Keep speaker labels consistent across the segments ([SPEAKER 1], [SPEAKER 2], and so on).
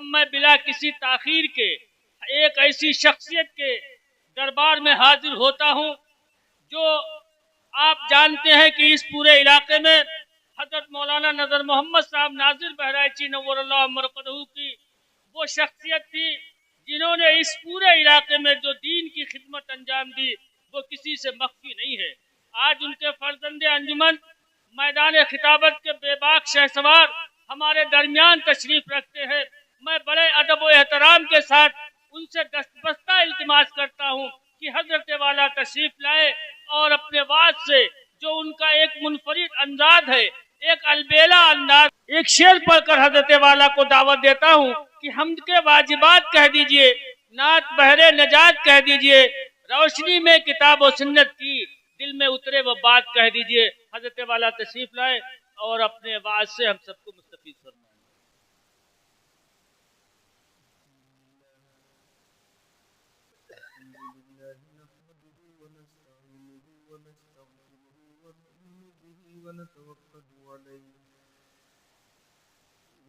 [SPEAKER 1] अब मैं बिला किसी ताखीर के एक ऐसी शख्सियत के दरबार में हाजिर होता हूँ जो आप जानते हैं कि इस पूरे इलाके में हजरत मौलाना नजर मोहम्मद साहब नाजिर बहराइची नव्वरल्लाहु मरकदहू की वो शख्सियत थी जिन्होंने इस पूरे इलाके में जो दीन की खिदमत अंजाम दी वो किसी से मख्फी नहीं है। आज उनके फर्जंदे अंजुमन मैदान खिताबत के बेबाक शहसवार हमारे दरमियान तशरीफ रखते हैं। मैं बड़े अदब व एहतराम के साथ उनसे दस्तबस्ता इल्तिमास करता हूँ कि हजरत वाला तशरीफ लाए और अपने वाद से जो उनका एक मुनफरिद अंदाज है, एक अलबेला अंदाज, एक शेर पढ़कर हजरत वाला को दावत देता हूँ कि हमद के वाजिबात कह दीजिए, नात बहरे नजात कह दीजिए, रोशनी में किताब और सुन्नत की दिल में उतरे वो बात कह दीजिए। हजरत वाला तशरीफ लाए और अपने वाद से हम सबको मुस्तफीद फरमाए।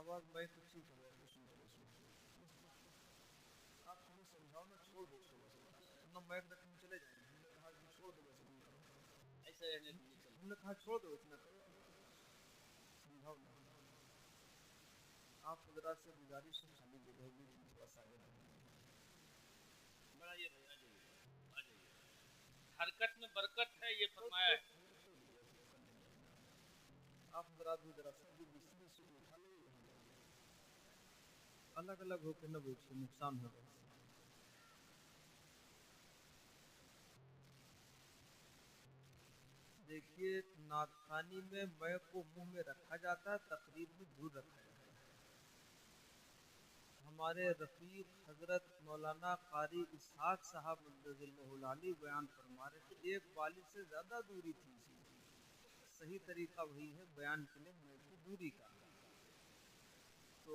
[SPEAKER 2] आवाज माइक अच्छी कर रहे हैं आप हमें समझाओ ना, छोड़ दो अपना माइक रखने चले जाएंगे। हमने कहा छोड़ दो, ऐसे हमने कहा छोड़ दो, इतना करो, समझाओ ना। आप हजरात से गुजारिश है खाली जगह भी बस आगे
[SPEAKER 1] बढ़ाइए भाई, आ जाइए। हरकत में बरकत है ये फरमाया है।
[SPEAKER 2] आप हजरात भी जरा सब बिस्तर से उठा लो, अलग अलग होकर न बैठिए, नुकसान होगा। देखिए, नाथखानी में मैं को मुंह में रखा जाता है, तकरीर में दूर रखा जाता है। हमारे रफीक हजरत मौलाना कारी इसहाक साहब मुद्दज़िल बयान फरमा रहे थे, एक वालिद से ज़्यादा दूरी थी। सही तरीका वही है बयान के लिए मैं को दूरी का। तो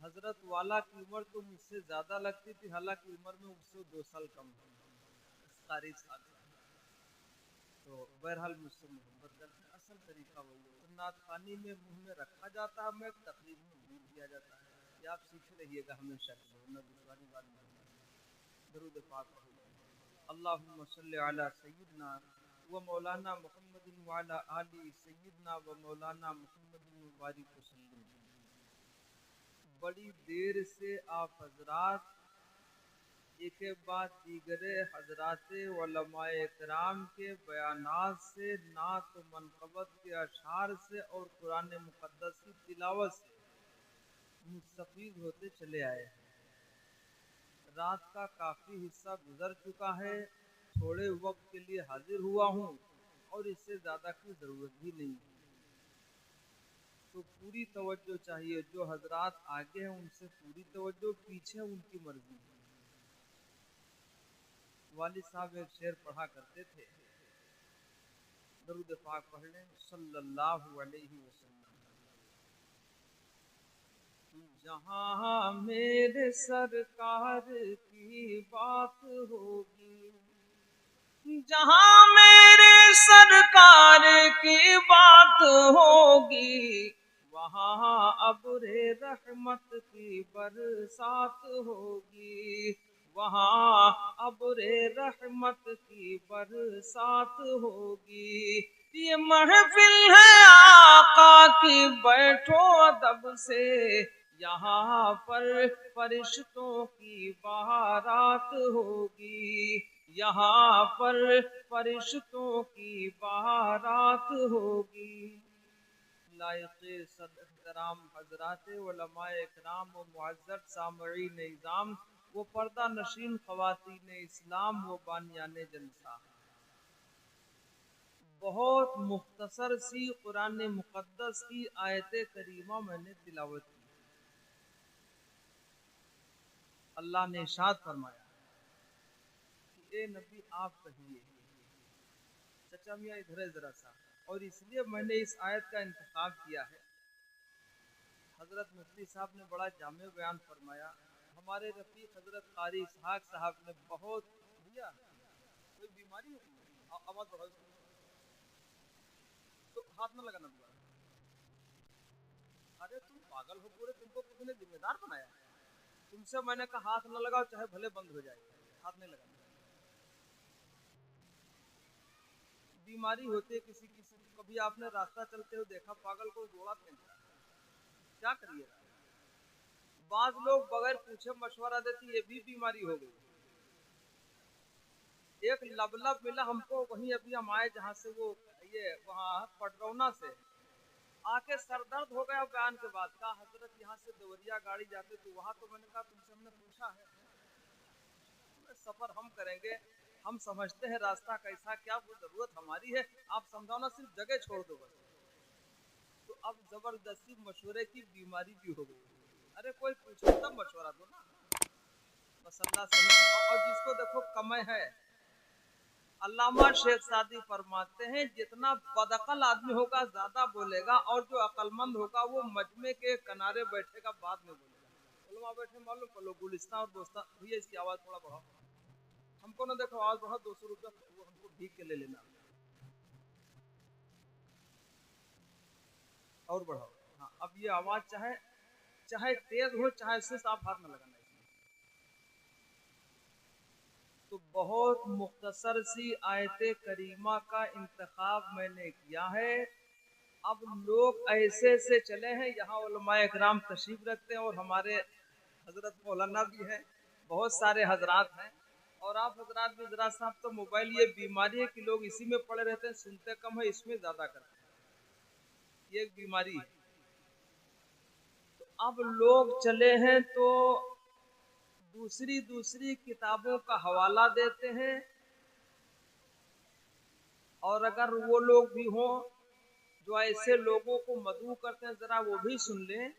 [SPEAKER 2] हजरत वाला की उम्र तो मुझसे ज़्यादा लगती थी, हालांकि उम्र में मुझसे 2 साल कम है कारी साहब। तो बहरहाल मुझसे मोहब्बत करते हैं, असल तरीका वही है। तो नाथखानी में मुंह में रखा जाता है, मैं तकरीब में भूल दिया जाता है। ये आप सीख रहिएगा हमेशा, न दुश्वारी बात नहीं। दरूद पाक अल्लाहुम्मा सल्ली अला सय्यिदना व मौलाना मुहम्मदिन व अला आलि सय्यिदना व मौलाना मुहम्मदिन मुबारक वसल्लम। बड़ी देर से आप हजरात एक के बाद दीगरे हजराते उलमाए इकराम के बयानात से, नात मनक़बत के अशार से और कुरान मुक़द्दस की तिलावत से मुस्तफ़ीद होते चले आए हैं। रात का काफ़ी हिस्सा गुजर चुका है, थोड़े वक्त के लिए हाजिर हुआ हूँ और इससे ज़्यादा की ज़रूरत भी नहीं है। तो पूरी तवज्जो चाहिए, जो हजरात आगे हैं उनसे पूरी तवज्जो, पीछे उनकी मर्जी। वालिद साहब एक शेर पढ़ा करते थे, दरूद पाक पढ़ लें सल्लल्लाहु अलैहि वसल्लम। जहाँ मेरे सरकार की बात होगी, जहाँ मेरे सरकार की बात होगी, वहाँ अब्रे रहमत की बरसात होगी, वहाँ अब्रे रहमत की बरसात होगी। ये महफिल है आका की, बैठो अदब से, यहाँ पर फरिश्तों की बारात होगी। यहाँ पर फरिश्तों की बारात होगी। लायक़े सद-एहतराम हज़रात उलमाए इकराम व मुअज़्ज़ज़ सामईन इज़ाम वो पर्दा नशीन ख़वातीन इस्लाम वो बानियाने जलसा। बहुत मुख्तसर सी कुरान मुक़द्दस की आयत करीमा मैंने तिलावत की। अल्लाह ने इरशाद फरमाया कि ए नबी आप कहिए, चचा मियाँ इधर है जरा सा, और इसलिए मैंने इस आयत का इंतखाब किया है। हजरत मुफ्ती साहब ने बड़ा जामे बयान फरमाया। हमारे रफीक हजरत कारी इसहाक साहब ने बहुत दिया। कोई बीमारी है आवाज बढ़ाओ तो हाथ न लगाना दोबारा। अरे तुम पागल हो पूरे, तुमको किसी ने जिम्मेदार बनाया? तुमसे मैंने कहा हाथ न लगाओ, चाहे भले बंद हो जाए, हाथ नहीं लगाना। बीमारी होती है किसी किसी, कभी आपने रास्ता चलते हुए देखा पागल को घोड़ा फेंकता है, क्या करिएगा? बाज लोग बगैर पूछे मशवरा देती, ये भी बीमारी हो गई। एक लबलब मिला हमको वहीं, अभी हम आए जहाँ से, वो ये वहाँ पटरौना से आके सर दर्द हो गया बयान के बाद। कहा हजरत यहाँ से देवरिया गाड़ी जाते तो वहाँ, तो मैंने कहा तुमसे हमने पूछा है, सफर हम करेंगे, हम समझते हैं रास्ता कैसा क्या, वो जरूरत हमारी है, आप समझाओ ना, सिर्फ जगह छोड़ दो बस। तो अब जबरदस्ती मशवरे की बीमारी भी हो गई। अरे कोई पूछो तब मशवरा दो ना, बस अल्लाह सही। और जिसको देखो कमे है, अल्लामा शेख सादी फरमाते हैं जितना बदअकल आदमी होगा ज्यादा बोलेगा, और जो अकलमंद होगा वो मजमे के किनारे बैठेगा, बाद में बोलेगा। उलमा बैठे मालूम कर लो, गुलिस्तान और दोस्तान, भैया इसकी आवाज थोड़ा बढ़ाओ, हमको ना देखो आवाज बढ़ाओ, 200 रुपया वो हमको भीग के ले लेना, और बढ़ाओ। हाँ, अब ये आवाज चाहे चाहे तेज हो चाहे सिर्फ, आप हाथ में लगाना। तो बहुत मुख्तसर सी आयत करीमा का इंतखाब मैंने किया है। अब लोग ऐसे से चले हैं, यहाँ उलमाए इकराम तशरीफ रखते हैं, और हमारे हजरत मौलाना भी हैं, बहुत सारे हजरात हैं, और आप हजरात भी जरा साहब, तो मोबाइल ये बीमारी है कि लोग इसी में पड़े रहते हैं, सुनते कम है, इसमें ज्यादा करते हैं, ये एक बीमारी है। तो अब लोग चले हैं तो दूसरी दूसरी किताबों का हवाला देते हैं, और अगर वो लोग भी हों जो ऐसे लोगों को मदऊ करते हैं, जरा वो भी सुन लें।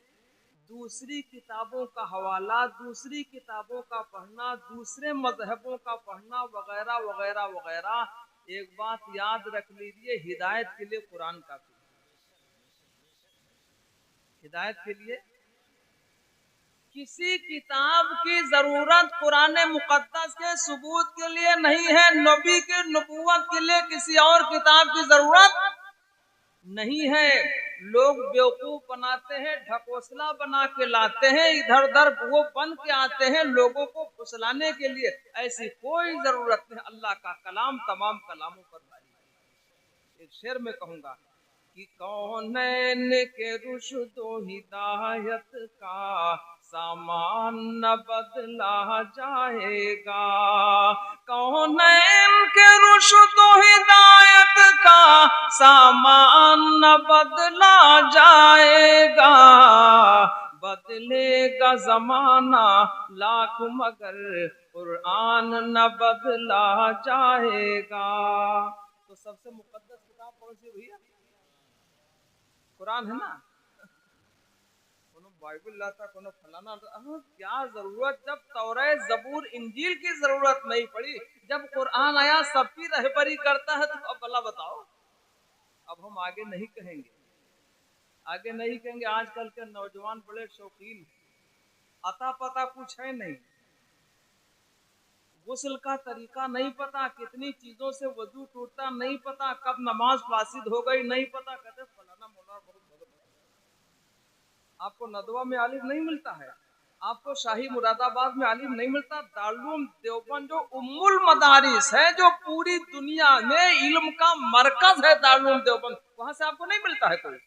[SPEAKER 2] दूसरी किताबों का हवाला, दूसरी किताबों का पढ़ना, दूसरे मजहबों का पढ़ना, वगैरह वगैरह वगैरह। एक बात याद रख लीजिए, हिदायत के लिए कुरान काफी, हिदायत के लिए किसी किताब की जरूरत कुरान मुकद्दस के सबूत के लिए नहीं है, नबी के नबूवत के लिए किसी और किताब की जरूरत नहीं है। लोग बेवकूफ बनाते हैं, ढकोसला बना के लाते हैं, इधर उधर वो बन के आते हैं लोगों को फुसलाने के लिए। ऐसी कोई जरूरत नहीं, अल्लाह का कलाम तमाम कलामों पर भारी। एक शेर में कहूंगा कि कौनैन के रुश्दो हिदायत का सामान न बदला जाएगा, कौनैन के रुश्दो हिदायत का सामान न बदला जाएगा, बदलेगा जमाना लाख मगर कुरान न बदला जाएगा। तो सबसे मुकद्दस किताब कौन सी भैया? कुरान है ना। कोनो बाइबल लाता, कोनो फलाना, क्या जरूरत, जब तौरात जबूर इंजील की जरूरत नहीं पड़ी, जब कुरान आया सबकी रहबरी करता है, तो अब भला बताओ। अब हम आगे नहीं कहेंगे, आगे नहीं कहेंगे। आजकल के नौजवान बड़े शौकीन, अता पता कुछ है नहीं, गुस्ल का तरीका नहीं पता, कितनी चीजों से वजू टूटता नहीं पता, कब नमाज फासिद हो गई नहीं पता, कहते फलाना मौलाना बहुत। आपको नदवा में आलिम नहीं मिलता है, आपको शाही मुरादाबाद में आलिम नहीं मिलता, दारुल देवबंद जो उम्मुल मदारिस है, जो पूरी दुनिया में इल्म का मरकज है, दारुल देवबंद, वहां से आपको नहीं मिलता है कोई।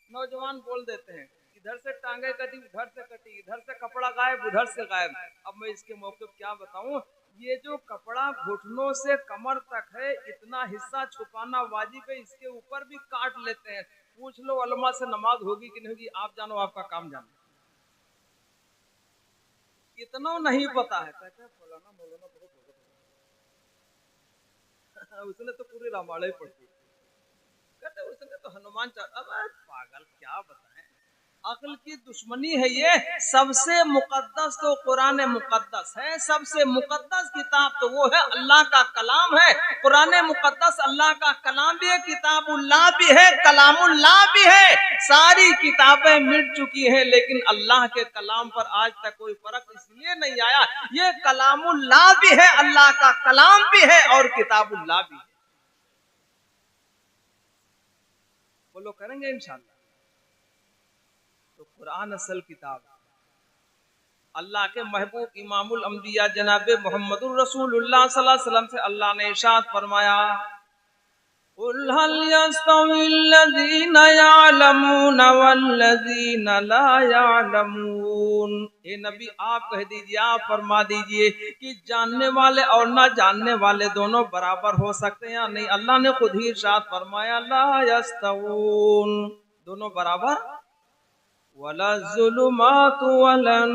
[SPEAKER 2] नौजवान बोल देते हैं इधर से टांगे कटी, उधर से कटी, इधर से कपड़ा गायब, उधर से गायब। अब मैं इसके मौके पर क्या बताऊं, ये जो कपड़ा घुटनों से कमर तक है, इतना हिस्सा छुपाना वाजिब है, इसके ऊपर भी काट लेते हैं। पूछ लो उलमा से नमाज होगी कि नहीं होगी, आप जानो, आपका काम जानो। इतना नहीं पता है, कहते हैं फलाना मौलाना बहुत उसने तो पूरी रामायण ही पढ़ी, कहते उसने तो हनुमान चालीसा। पागल, क्या बताएं, अक्ल की दुश्मनी है ये। सबसे मुकद्दस तो कुरान मुकद्दस है, सबसे मुकद्दस किताब तो वो है, अल्लाह का कलाम है। कुरान मुकद्दस अल्लाह का कलाम भी है, किताबुल्लाह भी है, कलामुल्लाह भी है। सारी किताबें मिट चुकी हैं, लेकिन अल्लाह के कलाम पर आज तक कोई फर्क इसलिए नहीं आया, ये कलामुल्लाह भी है, अल्लाह का कलाम भी है और किताबुल्लाह भी है। बोलो करेंगे इंशाअल्लाह। तो कुरान असल किताब, अल्लाह के महबूब इमामुल अंबिया जनाब मोहम्मदुर रसूलुल्लाह सल्लल्लाहु अलैहि वसल्लम से अल्लाह ने इरशाद फरमाया, कुल हल यस्तवील्लज़ीना यअलमून वल्लज़ीना ला यअलमून। ए नबी, आप कह दीजिए, आप फरमा दीजिए कि जानने वाले और ना जानने वाले दोनों बराबर हो सकते हैं या नहीं। अल्लाह ने खुद ही इरशाद फरमाया, ला यस्तवून, दोनों बराबर, वला ज़ुलुमातु वलन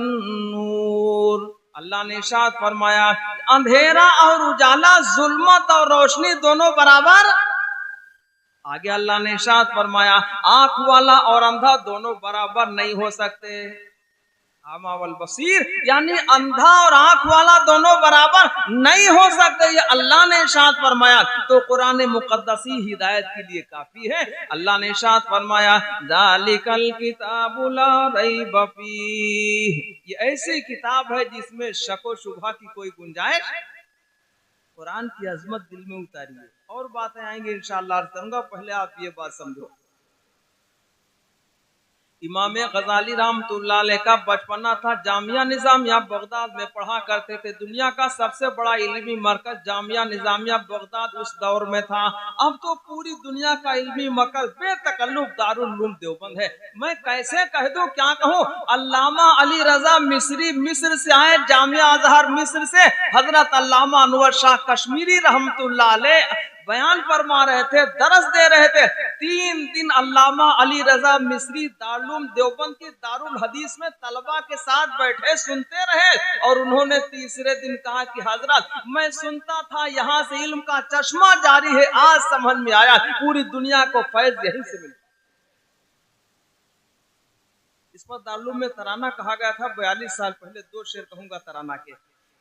[SPEAKER 2] नूर। अल्लाह ने इरशाद फरमाया, अंधेरा और उजाला, जुल्मत और रोशनी दोनों बराबर। आगे अल्लाह ने इरशाद फरमाया, आंख वाला और अंधा दोनों बराबर नहीं हो सकते। आमावल बसीर, यानी अंधा और आंख वाला दोनों बराबर नहीं हो सकते, ये अल्लाह ने इरशाद फरमाया। तो कुरान मुकद्दस ही हिदायत के लिए काफी है। अल्लाह ने इरशाद फरमाया, ज़ालिकल किताबु ला रैब फीह, ये ऐसी किताब है जिसमें शक व शुबहा की कोई गुंजाइश। कुरान की अजमत दिल में उतारिए, और बातें आएंगी इंशाअल्लाह करूंगा, पहले आप ये बात समझो। इमाम गजाली रहमतुल्लाह अलैह का बचपना था, जामिया निजामिया बगदाद में पढ़ा करते थे। दुनिया का सबसे बड़ा इल्मी मरकज जामिया निजामिया बगदाद उस दौर में था। अब तो पूरी दुनिया का इल्मी मरकज बेतकल्लुफ दारुल उलूम देवबंद है। मैं कैसे कह दूं, क्या कहूं। अल्लामा अली रजा मिस्री मिस्र से आए, जामिया अजहर मिस्र से हजरत अल्लामा अनवर शाह कश्मीरी रहमतुल्लाह अलैह बयान फरमा रहे थे, दरस दे रहे थे। 3 दिन अल्लामा अली रजा मिस्री दारुल देवबंद की दारुल हदीस में तलबा के साथ बैठे सुनते रहे, और उन्होंने तीसरे दिन कहा कि हजरत, मैं सुनता था यहाँ से इल्म का चश्मा जारी है, आज समझ में आया पूरी दुनिया को फैज यहीं से मिलता। इस पर दारुल में तराना कहा गया था 42 साल पहले। 2 शेर कहूंगा तराना के,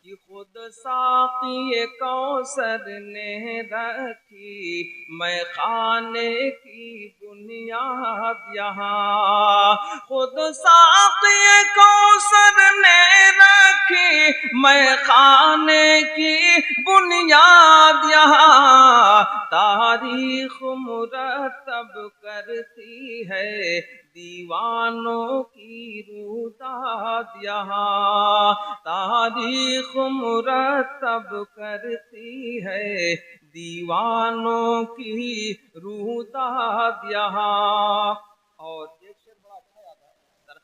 [SPEAKER 2] कि खुद साक़ी कौसर ने रखी मैं खाने की बुनियाद यहाँ, खुद साक़ी कौसर ने रखी मैं खाने की बुनियाद यहाँ, तारीख मुरतब करती है दीवानों की रूदाद यहाँ, तारीख मुरतब करती है दीवानों की रूदाद यहाँ। और एक शेर बड़ा अच्छा याद है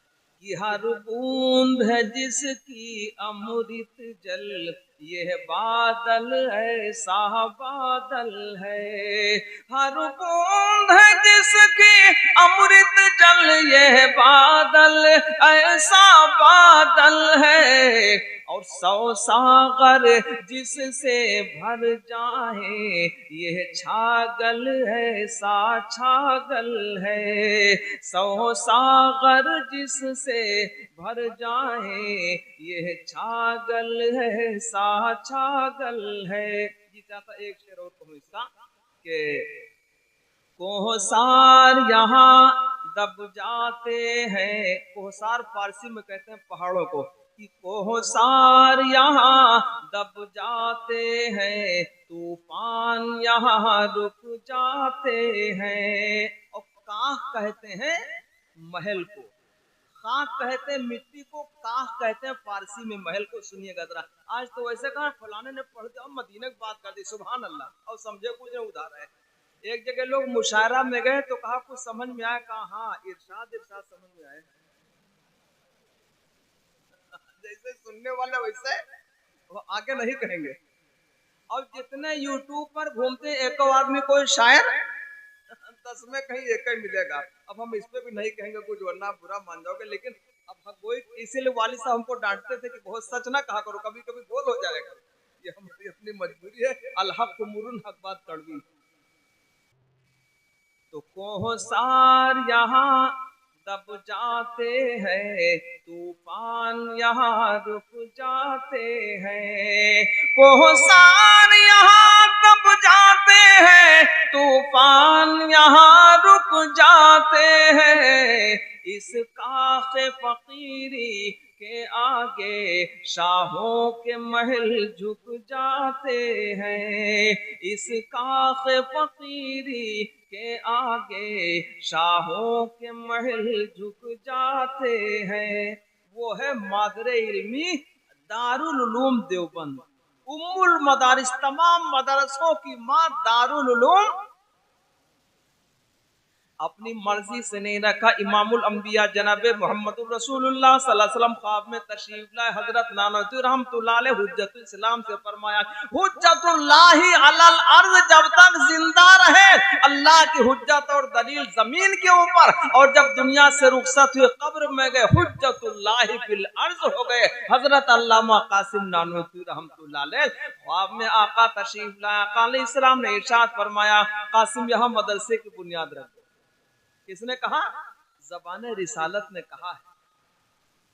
[SPEAKER 2] कि हर बूंद है जिसकी अमृत जल, यह बादल ऐसा बादल है, हर बूंद है जिसकी अमृत जल, यह बादल ऐसा बादल है, और 100 सागर जिससे भर जाए, यह छागल ऐसा छागल है, 100 सागर जिससे भर जाए, यह छागल ऐसा छागल है। जी चाहता एक शेर और कहूँ इसका, कि कोहसार यहाँ दब जाते हैं, कोहसार फारसी में कहते हैं पहाड़ों को, कि कोहसार यहाँ दब जाते हैं, तूफान यहाँ रुक जाते हैं। और काह कहते हैं महल को, खाक कहते हैं मिट्टी को, काख कहते हैं फारसी में महल को। सुनिएगा जरा, आज तो वैसे कहा फलाने ने पढ़ दिया मदीने की बात कर दी, सुभान अल्लाह, और समझे कुछ नहीं उधार है। एक जगह लोग मुशायरा में गए तो कहा कुछ समझ में आया, कहा हाँ इरशाद इरशाद समझ में आए। जैसे सुनने वाले वैसे वो आगे नहीं कहेंगे। और जितने यूट्यूब पर घूमते एक आदमी कोई शायर 10 में कहीं एक ही मिलेगा। अब हम इस पे भी नहीं कहेंगे कुछ वरना बुरा मान जाओगे, लेकिन अब कोई इसीलिए वालिद साहब हमको डांटते थे कि बहुत सच ना कहा करो, कभी कभी बोल हो जाएगा। ये हमारी अपनी मजबूरी है। अलहक मुरुन हक बात कड़वी। तो कोहसार यहाँ दब जाते हैं, तूफान यहाँ रुक जाते हैं। कोहसार यहाँ दब जाते हैं, तूफान यहाँ रुक जाते हैं। इस काखे फकीरी के आगे शाहों के महल झुक जाते हैं। इस काखे फकीरी के आगे शाहों के महल झुक जाते हैं। वो है मादरे इल्मी दारुल उलूम देवबंद, उम्मुल मदारिस, तमाम मदरसों की माँ दारुल उलूम। अपनी मर्जी से नहीं रखा। इमामुल अंबिया जनाबे मोहम्मदुर रसूलुल्लाह सल्लल्लाहु अलैहि वसल्लम ख्वाब में तशरीफ लाए। हजरत नानवी रहमतुल्लाह अलैह हुज्जतुल इस्लाम से फरमाया, हुज्जतुल्लाहि अलल अर्ज, जब तक जिंदा रहे अल्लाह की हुज्जत और दलील जमीन के ऊपर, और जब दुनिया से रुखसत हुए कब्र में गए हुज्जतुल्लाहि फिल अर्ज हो गए। हजरत अल्लामा कासिम नानवी रहमतुल्लाह अलैह ख्वाब में आका तशरीफ लाए। आका अलैहिस्सलाम ने इरशाद फरमाया, कासिम यहाँ मदरसे की बुनियाद रख। किसने कहा? ज़बाने रिसालत ने कहा है।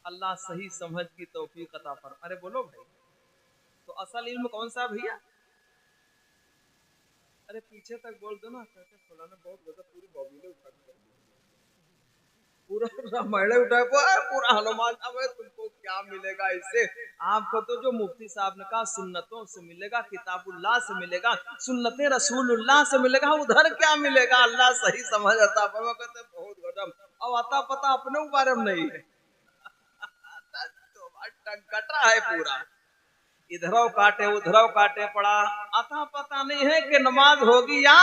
[SPEAKER 2] अल्लाह सही समझ की तौफीक अता फरमाए। अरे बोलो भाई, तो असल इल्म कौन सा भैया? अरे पीछे तक बोल दो ना, कहते फलाना बहुत गजब, पूरी बॉबीले उठा कर पूरा रामायण उठा, पूरा हनुमान। अब तुमको क्या मिलेगा इससे? आपको तो जो मुफ्ती साहब ने कहा सुन्नतों से मिलेगा, किताबुल्लाह से मिलेगा, सुन्नते रसूलुल्लाह से मिलेगा, उधर क्या मिलेगा? अल्लाह सही समझ आता पर कहते बहुत गजब। अब आता पता अपने बारे में नहीं है। कटा है पूरा, इधरों काटे उधरों काटे पड़ा। आता पता नहीं है कि नमाज होगी या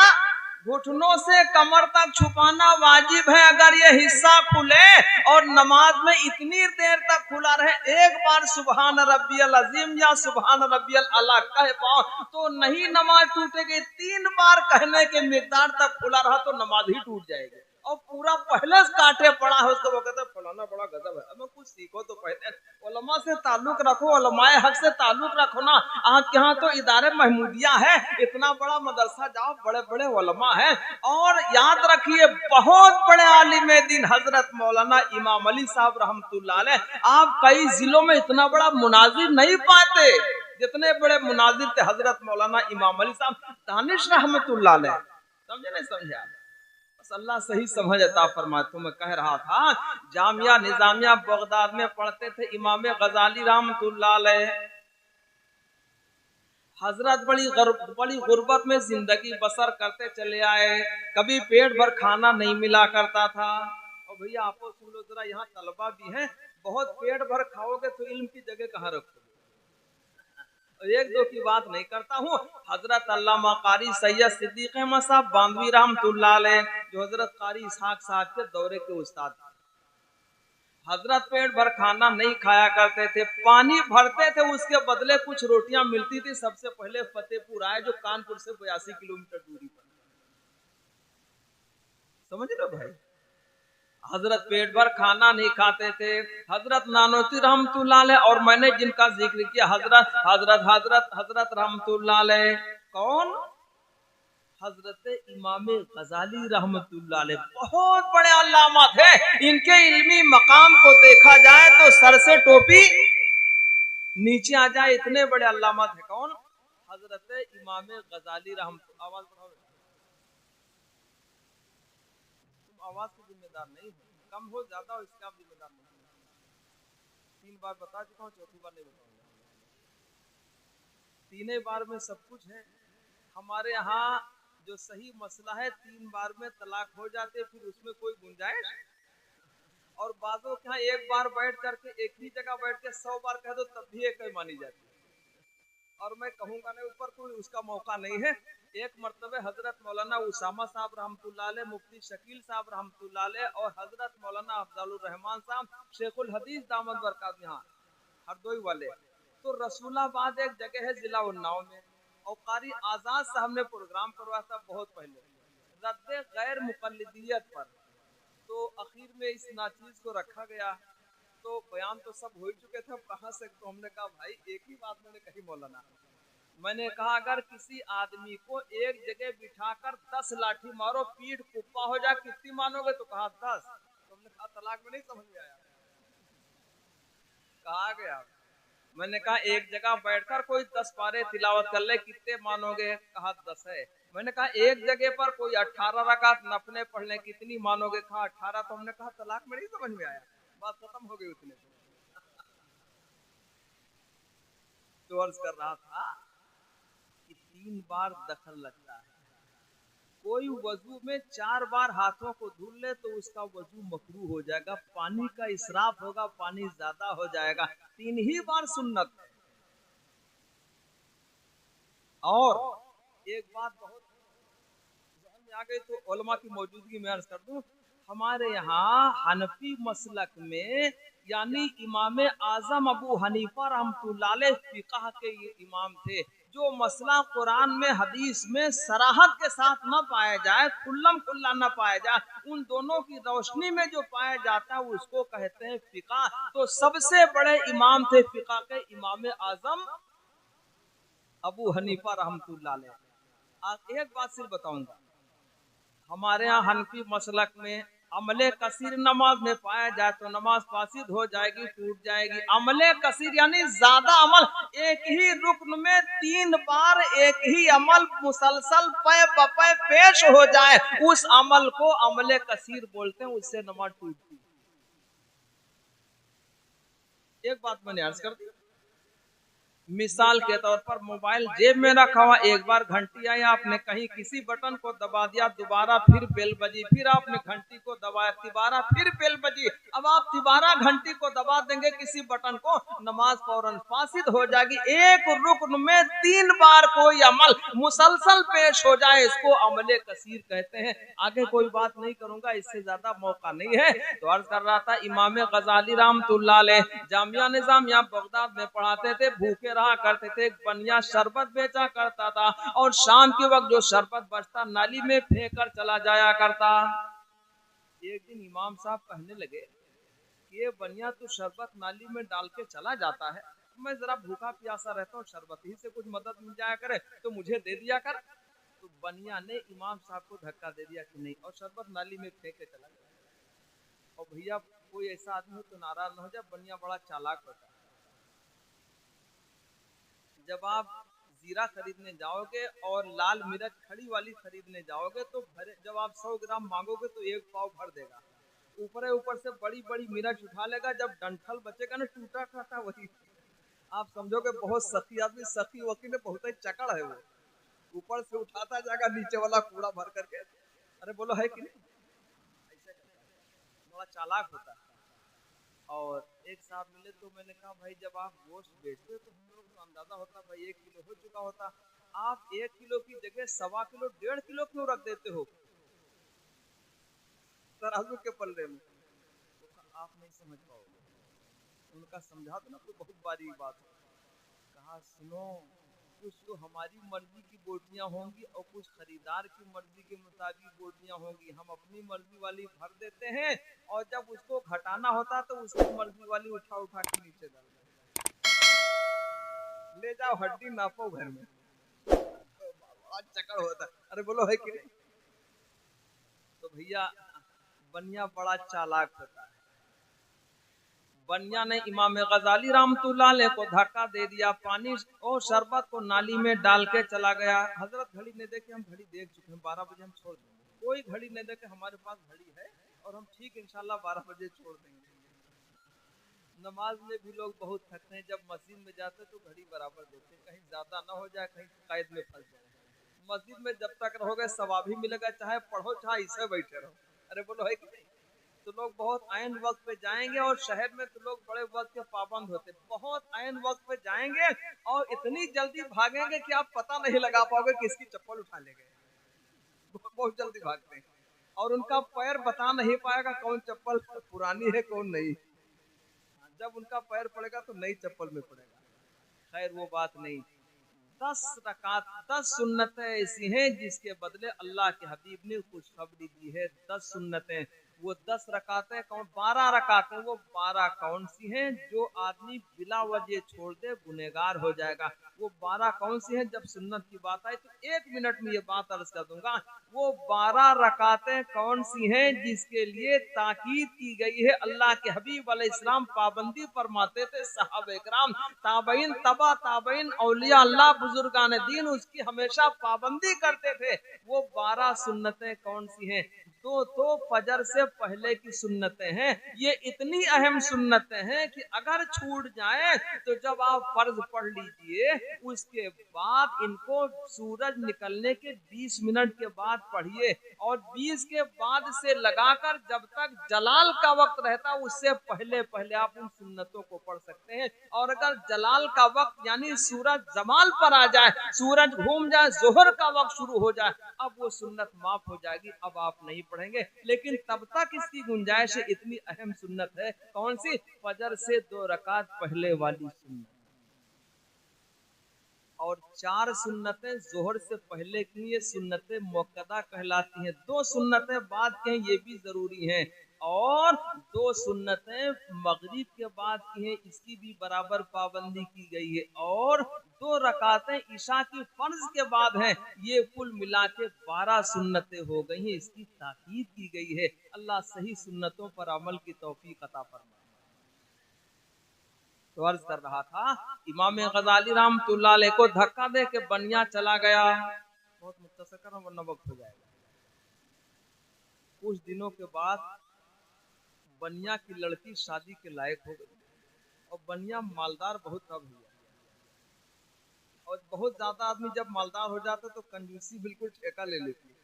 [SPEAKER 2] घुटनों से कमर तक छुपाना वाजिब है। अगर ये हिस्सा खुले और नमाज में इतनी देर तक खुला रहे, एक बार सुबहान रब्बियल अजीम या सुबहान रब्बियल आला कह पाओ तो नहीं नमाज टूटेगी। 3 बार कहने के मिकदार तक खुला रहा तो नमाज ही टूट जाएगी। और पूरा पहले से काटे पड़ा है उसको, वो कहते फलाना बड़ा गजब है। अब कुछ सीखो तो पहले उलमा से ताल्लुक रखो, उलमाए हक से ताल्लुक रखो ना। आपके यहाँ तो इदारे महमूदिया है, इतना बड़ा मदरसा, जाओ बड़े बड़े उलमा है। और याद रखिए बहुत बड़े आलिम दीन हजरत मौलाना इमाम अली साहब रहमतुल्लाह अलैह, आप कई जिलों में इतना बड़ा मुनाजिर नहीं पाते जितने बड़े मुनाजिर थे हजरत मौलाना इमाम अली साहब दानिश रहमतुल्लाह अलैह। समझे नहीं समझे? अल्लाह सही समझ अता फरमाए। तो मैं कह रहा था जामिया निजामिया बगदाद में पढ़ते थे इमाम गजाली रहमतुल्लाह अलैह। हजरत बड़ी गुर्बत में जिंदगी बसर करते चले आए। कभी पेट भर खाना नहीं मिला करता था। और भैया आपको सुन लो जरा, यहाँ तलबा भी हैं, बहुत पेट भर खाओगे तो इल्म की जगह कहाँ रखोगे? एक दो की बात नहीं करता हूँ। हजरत अल्लामा कारी सैयद सिद्दीक अहमद साहब बांधवी रहमतुल्लाह अलैह, जो हजरत कारी इसहाक साहब के दौरे के उस्ताद, हजरत पेट भर खाना नहीं खाया करते थे, पानी भरते थे, उसके बदले कुछ रोटियां मिलती थी। सबसे पहले फतेहपुर आए, जो कानपुर से 82 किलोमीटर दूरी पर। समझ लो भाई, हजरत पेट भर खाना नहीं खाते थे। हजरत नानोती रहमतुल्लाह अलैह, और मैंने जिनका जिक्र किया हजरत हजरत हजरत हजरत रहमतुल्लाह अलैह, कौन? हजरत इमाम गजाली रहमतुल्लाह अलैह, बहुत बड़े अल्लामा थे। इनके इल्मी मकाम को देखा जाए तो सर से टोपी नीचे आ जाए, इतने बड़े अल्लामा थे। कौन? हजरत इमाम गजाली रहमतुल्लाह। आवाज बढ़ाओ, तुम आवाज की जिम्मेदार नहीं हो, कम हो ज्यादा हो इसका आप जिम्मेदार नहीं हो। 3 बार बता चुका हूँ, 4थी बार नहीं बताऊंगा। 3 बार में सब कुछ है। हमारे यहाँ जो सही मसला है 3 बार में तलाक हो जाते, फिर उसमें कोई गुंजाइश। और बात बाजों के यहाँ एक बार बैठ करके एक ही जगह बैठ के 100 बार कह दो तब भी एक ही मानी जाती है, और मैं कहूंगा नहीं, उस पर कोई उसका मौका नहीं है। एक मर्तबे हजरत मौलाना उसामा साहब रहमतुल्लाह अलैह, मुफ्ती शकील साहब रहमतुल्लाह अलैह और हजरत मौलाना अफजलुर रहमान साहब शेखुल हदीस दामद बरकात यहाँ हरदोई वाले, तो रसूलाबाद एक जगह है जिला उन्नाव में, और कारी आजाद साहब ने प्रोग्राम करवाया था बहुत पहले रद्दे गैर मुकल्लिदियत पर। तो आखिर में इस नाचीज को रखा गया, तो बयान तो सब हो ही चुके थे, अब कहाँ से, तो हमने कहा भाई एक ही बात मैंने कही मौलाना, मैंने कहा अगर किसी आदमी को एक जगह बिठाकर 10 लाठी मारो पीठ कुप्पा हो जाए कितनी मानोगे, तो कहा 10। तो हमने कहा तलाक में नहीं समझ में आया, कहा गया, मैंने कहा एक जगह बैठकर कोई 10 पारे तिलावत कर ले कितने मानोगे, कहा 10 है। मैंने कहा एक जगह पर कोई 18 रकात नफले पढ़ ले कितनी मानोगे, कहा 18। तो हमने कहा तलाक में नहीं समझ में आया, बात खत्म हो गई उतने। तो अर्ज कर रहा था कि 3 बार दखल लगता है, कोई वजू में 4 बार हाथों को धुल ले तो उसका वजू मकरूह हो जाएगा, पानी का इसराफ होगा, पानी ज्यादा हो जाएगा, 3 ही बार सुन्नत है। और एक बात बहुत ध्यान में आ गई तो उलमा की मौजूदगी में अर्ज कर दूं, हमारे यहाँ हनफी मसलक में यानी इमाम आजम अबू हनीफा रहमतुल्लाह अलैह फिक़ह के ये इमाम थे, जो मसला कुरान में हदीस में सराहत के साथ न पाया जाए, खुल्लम खुल्ला न पाया जाए, उन दोनों की रोशनी में जो पाया जाता है उसको कहते हैं फिक़ह। तो सबसे बड़े इमाम थे फिक़ह के इमाम आजम अबू हनीफा रहमतुल्लाह अलैह। आज एक बात सिर्फ बताऊंगा, हमारे यहाँ हनफी मसलक में अमले कसीर नमाज में पाया जाए तो नमाज फासिद हो जाएगी, टूट जाएगी। अमले कसीर यानी ज्यादा अमल, एक ही रुक्न में 3 बार एक ही अमल मुसलसल पै बपै पेश हो जाए, उस अमल को अमले कसीर बोलते हैं, उससे नमाज टूटती। एक बात मैंने अर्ज कर दी, मिसाल के तौर पर मोबाइल जेब में रखा हुआ, एक बार घंटी आई, आपने कहीं किसी बटन को दबा दिया, दोबारा फिर बेल बजी, फिर आपने घंटी को दबाया, तिबारा फिर बेल बजी, अब आप तिबारा घंटी को दबा देंगे किसी बटन को, नमाज फौरन फासिद हो जाएगी। एक रुकन में 3 बार कोई अमल मुसलसल पेश हो जाए, इसको अमले कसीर कहते हैं। आगे कोई बात नहीं करूंगा, इससे ज्यादा मौका नहीं है। तो अर्ज कर रहा था, इमाम गजाली रहमतुल्लाह अलैह जामिया निजामिया बगदाद में पढ़ाते थे, भूखे रहा करते थे, बनिया शरबत बेचा करता था, और शाम के वक्त जो शरबत बचता नाली में फेंक कर चला जाया करता। एक दिन इमाम साहब कहने लगे कि ये बनिया तो शरबत नाली में डाल के चला जाता है, मैं जरा भूखा प्यासा रहता हूँ, शरबत ही से कुछ मदद मिल जाया करे तो मुझे दे दिया कर। तो बनिया ने इमाम साहब को धक्का दे दिया कि नहीं, और शरबत नाली में फेंक के चला गया। और भैया कोई ऐसा आदमी हो तो नाराज न हो जाए, बनिया बड़ा चालाक होता है। जब आप जीरा खरीदने जाओगे और लाल मिर्च खड़ी वाली खरीदने जाओगे तो जब आप 100 ग्राम मांगोगे तो 1 पाव भर देगा, ऊपर से बड़ी बड़ी मिर्च उठा लेगा, जब डंठल बचेगा ना टूटा खाता वही आप समझोगे बहुत सखी आदमी, सखी वकी में बहुत ही चकड़ है वो, ऊपर से उठाता जाएगा नीचे वाला कूड़ा भर करके। अरे बोलो है कि नहीं, ऐसे बड़ा चालाक होता है। और एक साहब मिले तो मैंने कहा भाई जब आप गोश्त बेचते हो तो हम लोग को अंदाजा होता भाई 1 किलो हो चुका होता, आप 1 किलो की जगह 1.25 किलो 1.5 किलो क्यों रख देते हो तराजू के पल्ले में? तो आप नहीं समझ पाओगे, उनका समझा दो ना, कोई बहुत बारी बात है। कहा सुनो, कुछ तो हमारी मर्जी की बोटियां होंगी और कुछ खरीदार की मर्जी के मुताबिक बोटियां होंगी, हम अपनी मर्जी वाली भर देते हैं और जब उसको घटाना होता तो उसकी मर्जी वाली उठा उठा के नीचे डाल ले जाओ, हड्डी नापो घर में, आज चक्कर होता। अरे बोलो है कि नहीं? तो भैया बनिया बड़ा चालाक होता है। बनिया ने इमाम गजाली रहमतुल्लाह अलैह को धक्का दे दिया, पानी और शरबत को नाली में डाल के चला गया। हजरत घड़ी ने देखे, हम घड़ी देख चुके हैं, 12 बजे हम छोड़ देंगे, कोई घड़ी नहीं देखे, हमारे पास घड़ी है और हम ठीक इंशाल्लाह 12 बजे छोड़ देंगे। नमाज में भी लोग बहुत थकते हैं, जब मस्जिद में जाते तो घड़ी बराबर देते, कहीं ज्यादा ना हो जाए, कहीं कैद में फंस जाए। मस्जिद में जब तक रहोगे सवाब ही मिलेगा, चाहे पढ़ो चाहे इसे बैठे रहो। अरे बोलो है कि नहीं? तो लोग बहुत आयन वक्त पे जाएंगे, और शहर में तो लोग बड़े वक्त के पाबंद होते, बहुत आयन वक्त पे जाएंगे और इतनी जल्दी भागेंगे कि आप पता नहीं लगा पाओगे किसकी चप्पल उठा ले गए। बहुत जल्दी भागते हैं और उनका पैर बता नहीं पाएगा कौन चप्पल पुरानी है कौन नहीं। जब उनका पैर पड़ेगा तो नई चप्पल में पड़ेगा। खैर वो बात नहीं। 10 रकात 10 सुन्नतें ऐसी हैं जिसके बदले अल्लाह के हबीब ने खुशखबरी दी है। 10 सुन्नतें, वो 10 रकातें कौन, 12 रकातें, वो 12 कौन सी हैं? जो आदमी बिला वजह छोड़ दे गुनहगार हो जाएगा। वो 12 कौन सी हैं? जब सुन्नत की बात आई तो 1 मिनट में ये बात अर्ज कर दूंगा। वो 12 रकातें कौन सी हैं जिसके लिए ताकीद की गई है? अल्लाह के हबीब अलैहिस्सलाम पाबंदी फरमाते थे, सहाबा इकराम, ताबईन, तबा ताबईन, औलिया अल्लाह, बुजुर्गान दीन उसकी हमेशा पाबंदी करते थे। वो 12 सुन्नतें कौन सी हैं? तो फजर से पहले की सुन्नतें हैं। ये इतनी अहम सुन्नतें हैं कि अगर छूट जाए तो जब आप फर्ज पढ़ लीजिए उसके बाद इनको सूरज निकलने के 20 मिनट के बाद पढ़िए, और 20 के बाद से लगाकर जब तक जलाल का वक्त रहता उससे पहले पहले आप उन सुन्नतों को पढ़ सकते हैं। और अगर जलाल का वक्त यानी सूरज जमाल पर आ जाए, सूरज घूम जाए, जोहर का वक्त शुरू हो जाए, अब वो सुन्नत माफ हो जाएगी, अब आप नहीं पढ़ेंगे। लेकिन तब तक इसकी गुंजाइश इतनी अहम सुन्नत है। कौन सी? फजर से 2 रकात पहले वाली सुन्नत। और 4 सुन्नतें जोहर से पहले की, ये सुन्नतें मुअक्कदा कहलाती हैं। 2 सुन्नतें बाद के ये भी जरूरी हैं, और 2 सुन्नतें मगरिब के बाद की हैं, इसकी भी बराबर पाबंदी की गई है। और 2 रकातें ईशा की फर्ज के बाद हैं। ये कुल मिला के 12 सुन्नतें हो गई हैं, इसकी ताकीद की गई है। अल्लाह सही सुन्नतों पर अमल की तौफीक अता फरमाए। तो अर्ज कर रहा था, इमाम गजाली रहमतुल्लाह अलैह को धक्का दे के बनिया चला गया। बहुत मुख्तसर कर वरना वक्त हो जाएगा। कुछ दिनों के बाद बनिया की लड़की शादी के लायक हो गई, और बनिया मालदार बहुत अब हुआ। और बहुत ज्यादा आदमी जब मालदार हो जाता तो कंजूसी बिल्कुल ठेका ले लेती है,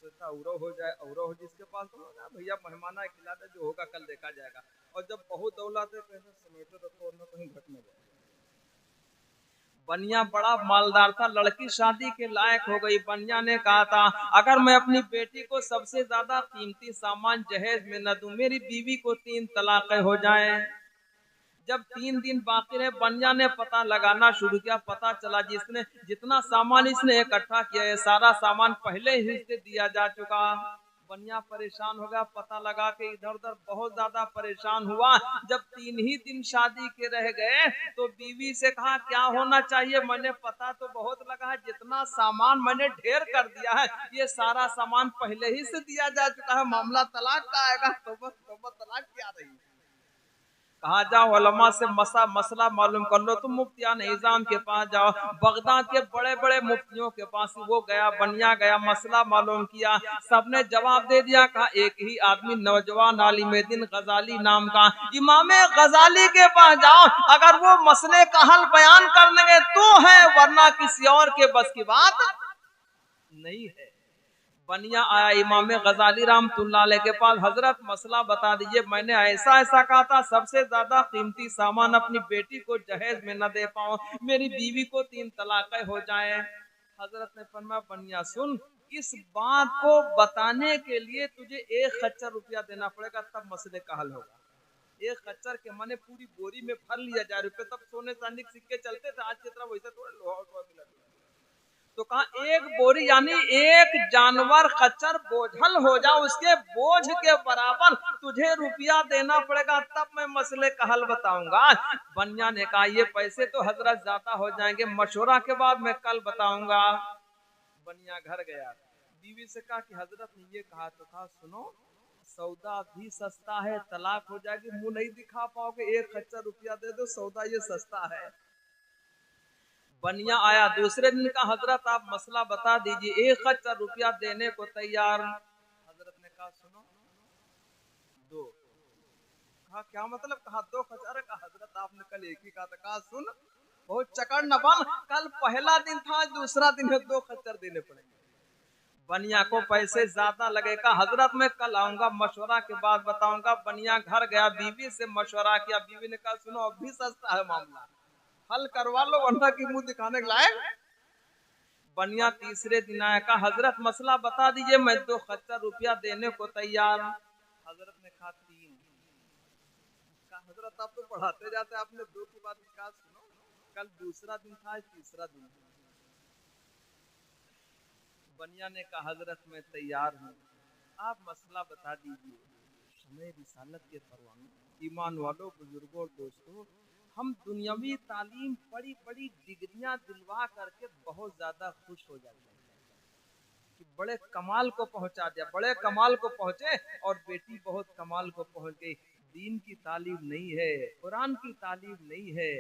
[SPEAKER 2] सोचता औरो हो जाए, औरो हो, जिसके पास तो ना भैया मेहमाना खिला दे, जो होगा कल देखा जाएगा। और जब बहुत दौलत है तो समेटे रखो और कहीं घट न जाए। बनिया बड़ा मालदार था, लड़की शादी के लायक हो गई। बनिया ने कहा था, अगर मैं अपनी बेटी को सबसे ज्यादा कीमती सामान जहेज में न दूं, मेरी बीवी को 3 तलाक़ें हो जाएं। जब 3 दिन बाकी रहे, बनिया ने पता लगाना शुरू किया। पता चला जितना सामान इसने इकट्ठा किया है, सारा सामान पहले ही से दिया जा चुका। बनिया परेशान हो गया, पता लगा के इधर उधर बहुत ज्यादा परेशान हुआ। जब 3 ही दिन शादी के रह गए तो बीवी से कहा, क्या होना चाहिए? मैंने पता तो बहुत लगा है, जितना सामान मैंने ढेर कर दिया है, ये सारा सामान पहले ही से दिया जा चुका है, मामला तलाक का आएगा। तो तलाक क्या रही? कहा, जाओ उलमा से मसला मालूम कर लो। तुम मुफ्तियान निजाम के पास जाओ, बगदाद के बड़े बड़े मुफ्तियों के पास। वो गया, बनिया गया, मसला मालूम किया, सबने जवाब दे दिया। कहा, एक ही आदमी नौजवान आलिम दीन गजाली नाम का, इमाम गजाली के पास जाओ, अगर वो मसले का हल बयान करने तो है, वरना किसी और के बस की बात नहीं है। बनिया आया इमाम गजाली रहमतुल्लाह अलैह के पास, हजरत मसला बता दीजिए, मैंने ऐसा ऐसा कहा था, सबसे ज्यादा कीमती सामान अपनी बेटी को जहेज में न दे पाऊं, मेरी बीवी को 3 तलाक़ें हो जाएं। हजरत ने फरमाया, बनिया सुन, इस बात को बताने के लिए तुझे 1 खच्चर रुपया देना पड़ेगा, तब मसले का हल होगा। 1 खच्चर के माने पूरी बोरी में भर लिया जाए रुपये, तब सोने चांदी के सिक्के चलते थे, आज की तरह वैसे थोड़े लोहा मिला। तो कहा, 1 बोरी यानी 1 जानवर खच्चर बोझल हो जाए, उसके बोझ के बराबर तुझे रुपया देना पड़ेगा, तब मैं मसले का हल बताऊंगा। बनिया ने कहा, ये पैसे तो हजरत ज्यादा हो जाएंगे, मशवरा के बाद मैं कल बताऊंगा। बनिया घर गया, बीवी से कहा कि हजरत ने ये कहा तो था, सुनो सौदा भी सस्ता है, तलाक हो जाएगी, मुंह नहीं दिखा पाओगे, 1 खच्चर रुपया दे दो, सौदा ये सस्ता है। बनिया आया दूसरे दिन का, हजरत आप मसला बता दीजिए, 1 खच्चर रुपया देने को तैयार। हजरत ने कहा, सुनो 2। कहा, क्या मतलब? कहा 2 खच्चर। कहा, हजरत आपने कल 1 ही कहा था। कहा, सुन बहुत चकड़ न बन, कल पहला दिन था, दूसरा दिन है, 2 खच्चर देने पड़ेंगे। बनिया को पैसे ज्यादा लगेगा। हजरत मैं कल आऊंगा, मशवरा के बाद बताऊंगा। बनिया घर गया, बीवी से मशवरा किया, बीवी ने कहा सुनो अब भी सस्ता है मामला, हल करवा लो वरना की मुंह दिखाने के लायक। बनिया तीसरे दिन आया, कहा हजरत मसला बता दीजिए, मैं 2 खच्चर रुपया देने को तैयार हूं। हजरत ने कहा 3। कहा हजरत आप तो पढ़ाते जाते, आपने 2 की बात कहा, सुनो कल दूसरा दिन था, तीसरा दिन। बनिया ने कहा हजरत मैं तैयार हूँ, आप मसला बता दीजिए। समय रिसालत के परवाने, ईमान वालों, बुजुर्गों और दोस्तों, हम दुनियावी तालीम बड़ी बड़ी डिग्रियां दिलवा करके बहुत ज्यादा खुश हो जाते हैं कि बड़े कमाल को पहुंचा दिया, बड़े कमाल को पहुंचे, और बेटी बहुत कमाल को पहुंच गई। दीन की तालीम नहीं है, कुरान की तालीम नहीं है,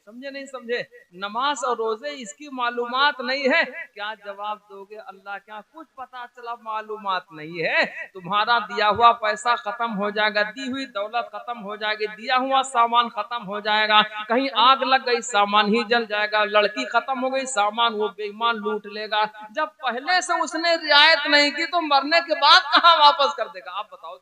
[SPEAKER 2] समझे नहीं समझे, नमाज और रोजे इसकी मालूमात नहीं है। क्या जवाब दोगे? अल्लाह क्या कुछ पता चला मालूमात नहीं है। तुम्हारा दिया हुआ पैसा खत्म हो जाएगा, दी हुई दौलत खत्म हो जाएगी, दिया हुआ सामान खत्म हो जाएगा, कहीं आग लग गई सामान ही जल जाएगा, लड़की खत्म हो गई सामान वो बेईमान लूट लेगा। जब पहले से उसने रियायत नहीं की तो मरने के बाद कहाँ वापस कर देगा? आप बताओ।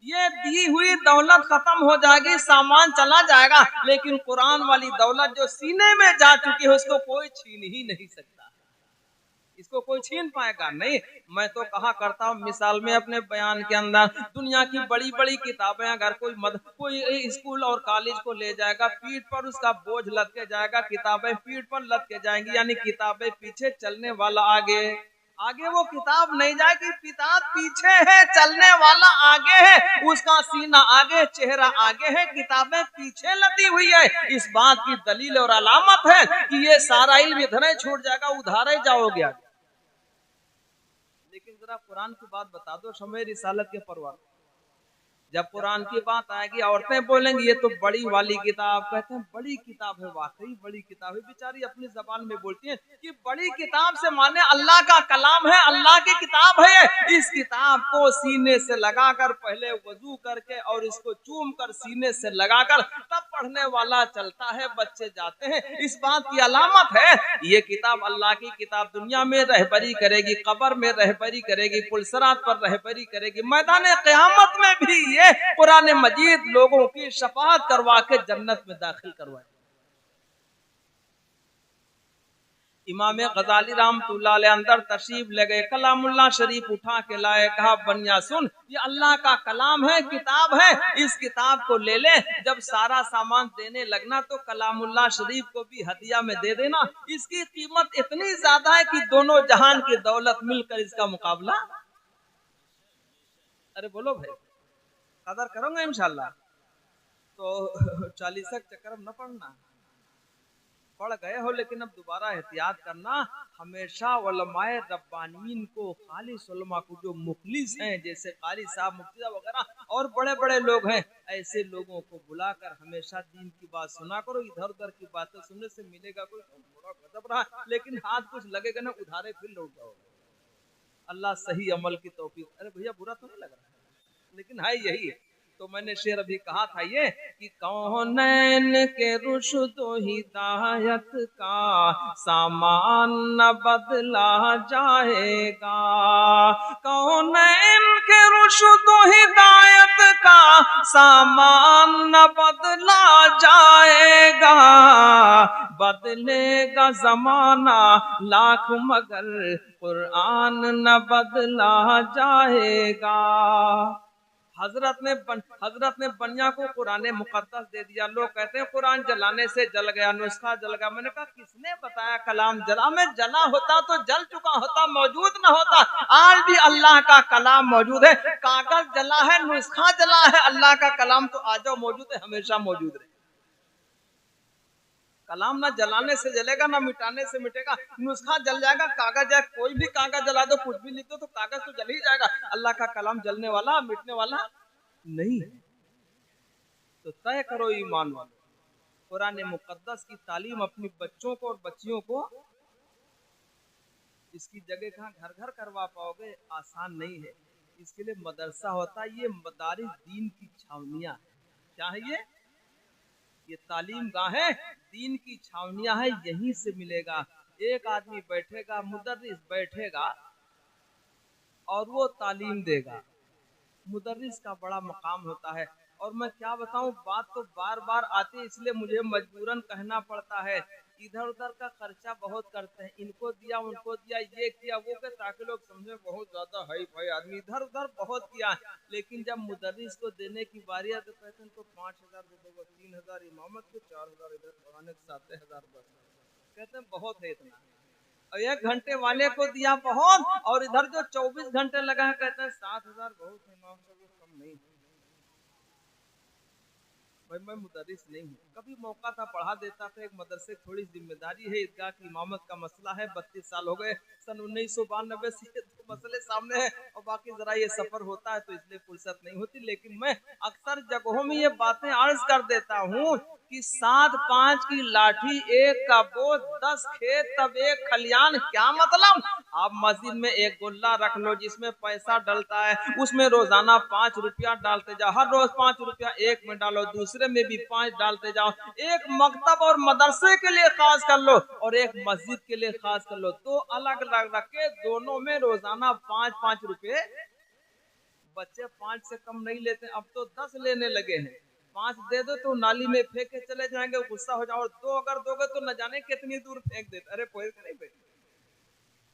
[SPEAKER 2] ये दी हुई दौलत खत्म हो जाएगी, सामान चला जाएगा, लेकिन कुरान वाली दौलत जो सीने में जा चुकी है उसको कोई छीन ही नहीं सकता, इसको कोई छीन पाएगा नहीं। मैं तो कहा करता हूँ मिसाल में अपने बयान के अंदर, दुनिया की बड़ी बड़ी किताबें अगर कोई स्कूल और कॉलेज को ले जाएगा, पीठ पर उसका बोझ लद के जाएगा, किताबें पीठ पर लद के जाएंगी, यानी किताबें पीछे, चलने वाला आगे। आगे वो किताब नहीं जाएगी, किताब पीछे है, चलने वाला आगे है, उसका सीना आगे, चेहरा आगे है, किताबें पीछे लदी हुई है। इस बात की दलील और अलामत है कि ये सारा इल्म इधर ही छूट जाएगा, उधार ही जाओगे। लेकिन जरा कुरान की बात बता दो, समय रिसालत के परवान, जब कुरान की बात आएगी औरतें बोलेंगी ये तो बड़ी वाली किताब, कहते हैं बड़ी किताब है, वाकई बड़ी किताब है, बेचारी अपनी जबान में बोलती है कि बड़ी किताब से माने अल्लाह का कलाम है, अल्लाह की किताब है। इस किताब को सीने से लगाकर पहले वजू करके और इसको चूम कर सीने से लगाकर तब पढ़ने वाला चलता है, बच्चे जाते हैं। इस बात की अलामत है ये किताब अल्लाह की किताब दुनिया में रहबरी करेगी, कब्र में रहबरी करेगी, पुलसरात पर रहबरी करेगी, मैदान क़यामत में भी कुरान मजीद लोगों की शफाअत करवा के जन्नत में दाखिल करवाए। इमाम गजाली रहमतुल्लाह अलैह अंदर तशरीफ ले गए, कलामुल्लाह शरीफ उठा के लाए, कहा बनिया सुन ये अल्लाह का कलाम है, किताब है, इस किताब को ले ले, जब सारा सामान देने लगना तो कलामुल्लाह शरीफ को भी हदिया में दे देना, इसकी कीमत इतनी ज्यादा है कि दोनों जहान की दौलत मिलकर इसका मुकाबला। अरे बोलो भाई, कदर करूंगा इंशाल्लाह। तो 40 चक्कर न पढ़ना, पढ़ गए हो लेकिन अब दोबारा एहतियात करना। हमेशा उलमाए रब्बानीन को, खालिस उलमा को, जो मुखलिस हैं जैसे कारी साहब, मुफ्ती साहब वगैरह और बड़े बड़े लोग हैं, ऐसे लोगों को बुलाकर हमेशा दीन की बात सुना करो। इधर उधर की बातें सुनने से मिलेगा कोई बड़ा गजब रहा, लेकिन हाथ कुछ लगेगा ना उधारे फिर लौट जाओगे। अल्लाह सही अमल की तौफीक। अरे भैया बुरा तो नहीं लग रहा है, लेकिन है यही है। तो मैंने शेर अभी कहा था ये कि कौनैन के रुश्द हिदायत का सामान न बदला जाएगा, कौनैन के रुश्द हिदायत का सामान न बदला जाएगा, बदलेगा जमाना लाख मगर कुरान न बदला जाएगा। हजरत ने बनिया को कुरान मुकद्दस दे दिया। लोग कहते हैं कुरान जलाने से जल गया, नुस्खा जल गया। मैंने कहा किसने बताया कलाम जला? में जला होता तो जल चुका होता, मौजूद ना होता। आज भी अल्लाह का कलाम मौजूद है, कागज जला है, नुस्खा जला है, अल्लाह का कलाम तो आज मौजूद है, हमेशा मौजूद रहे। कलाम ना जलाने से जलेगा ना मिटाने से मिटेगा, नुस्खा जल जाएगा, कागज है, कोई भी कागज जला दो, कुछ भी लिख दो तो कागज तो जल ही जाएगा। अल्लाह का कलाम जलने वाला मिटने वाला नहीं। तो तय करो ईमान वालों, कुरान मुकद्दस की तालीम अपने बच्चों को और बच्चियों को, इसकी जगह कहाँ घर घर करवा पाओगे, आसान नहीं है। इसके लिए मदरसा होता है, ये मदारिस दीन की छावनियां। क्या है ये तालीम गाहें दीन की छावनियां है, यहीं से मिलेगा। एक आदमी बैठेगा, मुदर्रिस बैठेगा और वो तालीम देगा। मुदर्रिस का बड़ा मकाम होता है। और मैं क्या बताऊं, बात तो बार बार आती है, इसलिए मुझे मजबूरन कहना पड़ता है। इधर उधर का खर्चा बहुत करते हैं, इनको दिया उनको दिया, ये किया वो किया, ताकि लोग समझे बहुत ज्यादा हाई फाई आदमी, इधर उधर बहुत किया। लेकिन जब मुदर्रिस को देने की बारी है तो कहते हैं इनको 5,000 दे दो, 3,000 इमामत के, 4,000 इधर पढ़ाने के, 7,000 बस। कहते हैं बहुत है इतना। और 1 घंटे वाले को दिया बहुत, और इधर जो 24 घंटे लगा है कहते हैं 7,000 बहुत है, इमाम साहब कम नहीं। भाई मैं मुदर्रिस नहीं हूँ, कभी मौका था पढ़ा देता था। एक मदरसे थोड़ी जिम्मेदारी है, ईदगाह की इमामत का मसला है, 32 साल हो गए, सन 1992 से ये मसले सामने है, और बाकी जरा ये सफर होता है तो इसलिए फुर्सत नहीं होती। लेकिन मैं अक्सर जगहों में ये बातें अर्ज कर देता हूँ कि 7-5 की लाठी, 1 का बोझ, 10 खेत तब 1 खलियान। क्या मतलब? आप मस्जिद में एक गोल्ला रख लो जिसमें पैसा डलता है, उसमें रोजाना 5 रुपया डालते जाओ, हर रोज 5 रुपया एक में डालो, दूसरे में भी 5 डालते जाओ, एक मकतब और मदरसे के लिए खास कर लो और एक मस्जिद के लिए खास कर लो, तो अलग अलग रख के दोनों में रोजाना 5-5 रुपए। बच्चे 5 से कम नहीं लेते, अब तो 10 लेने लगे हैं। 5 दे दो तो नाली में फेंक के चले जाएंगे, गुस्सा हो जाओ, और 2 अगर दोगे तो न जाने कितनी दूर फेंक देते, अरे पोल नहीं फेंक।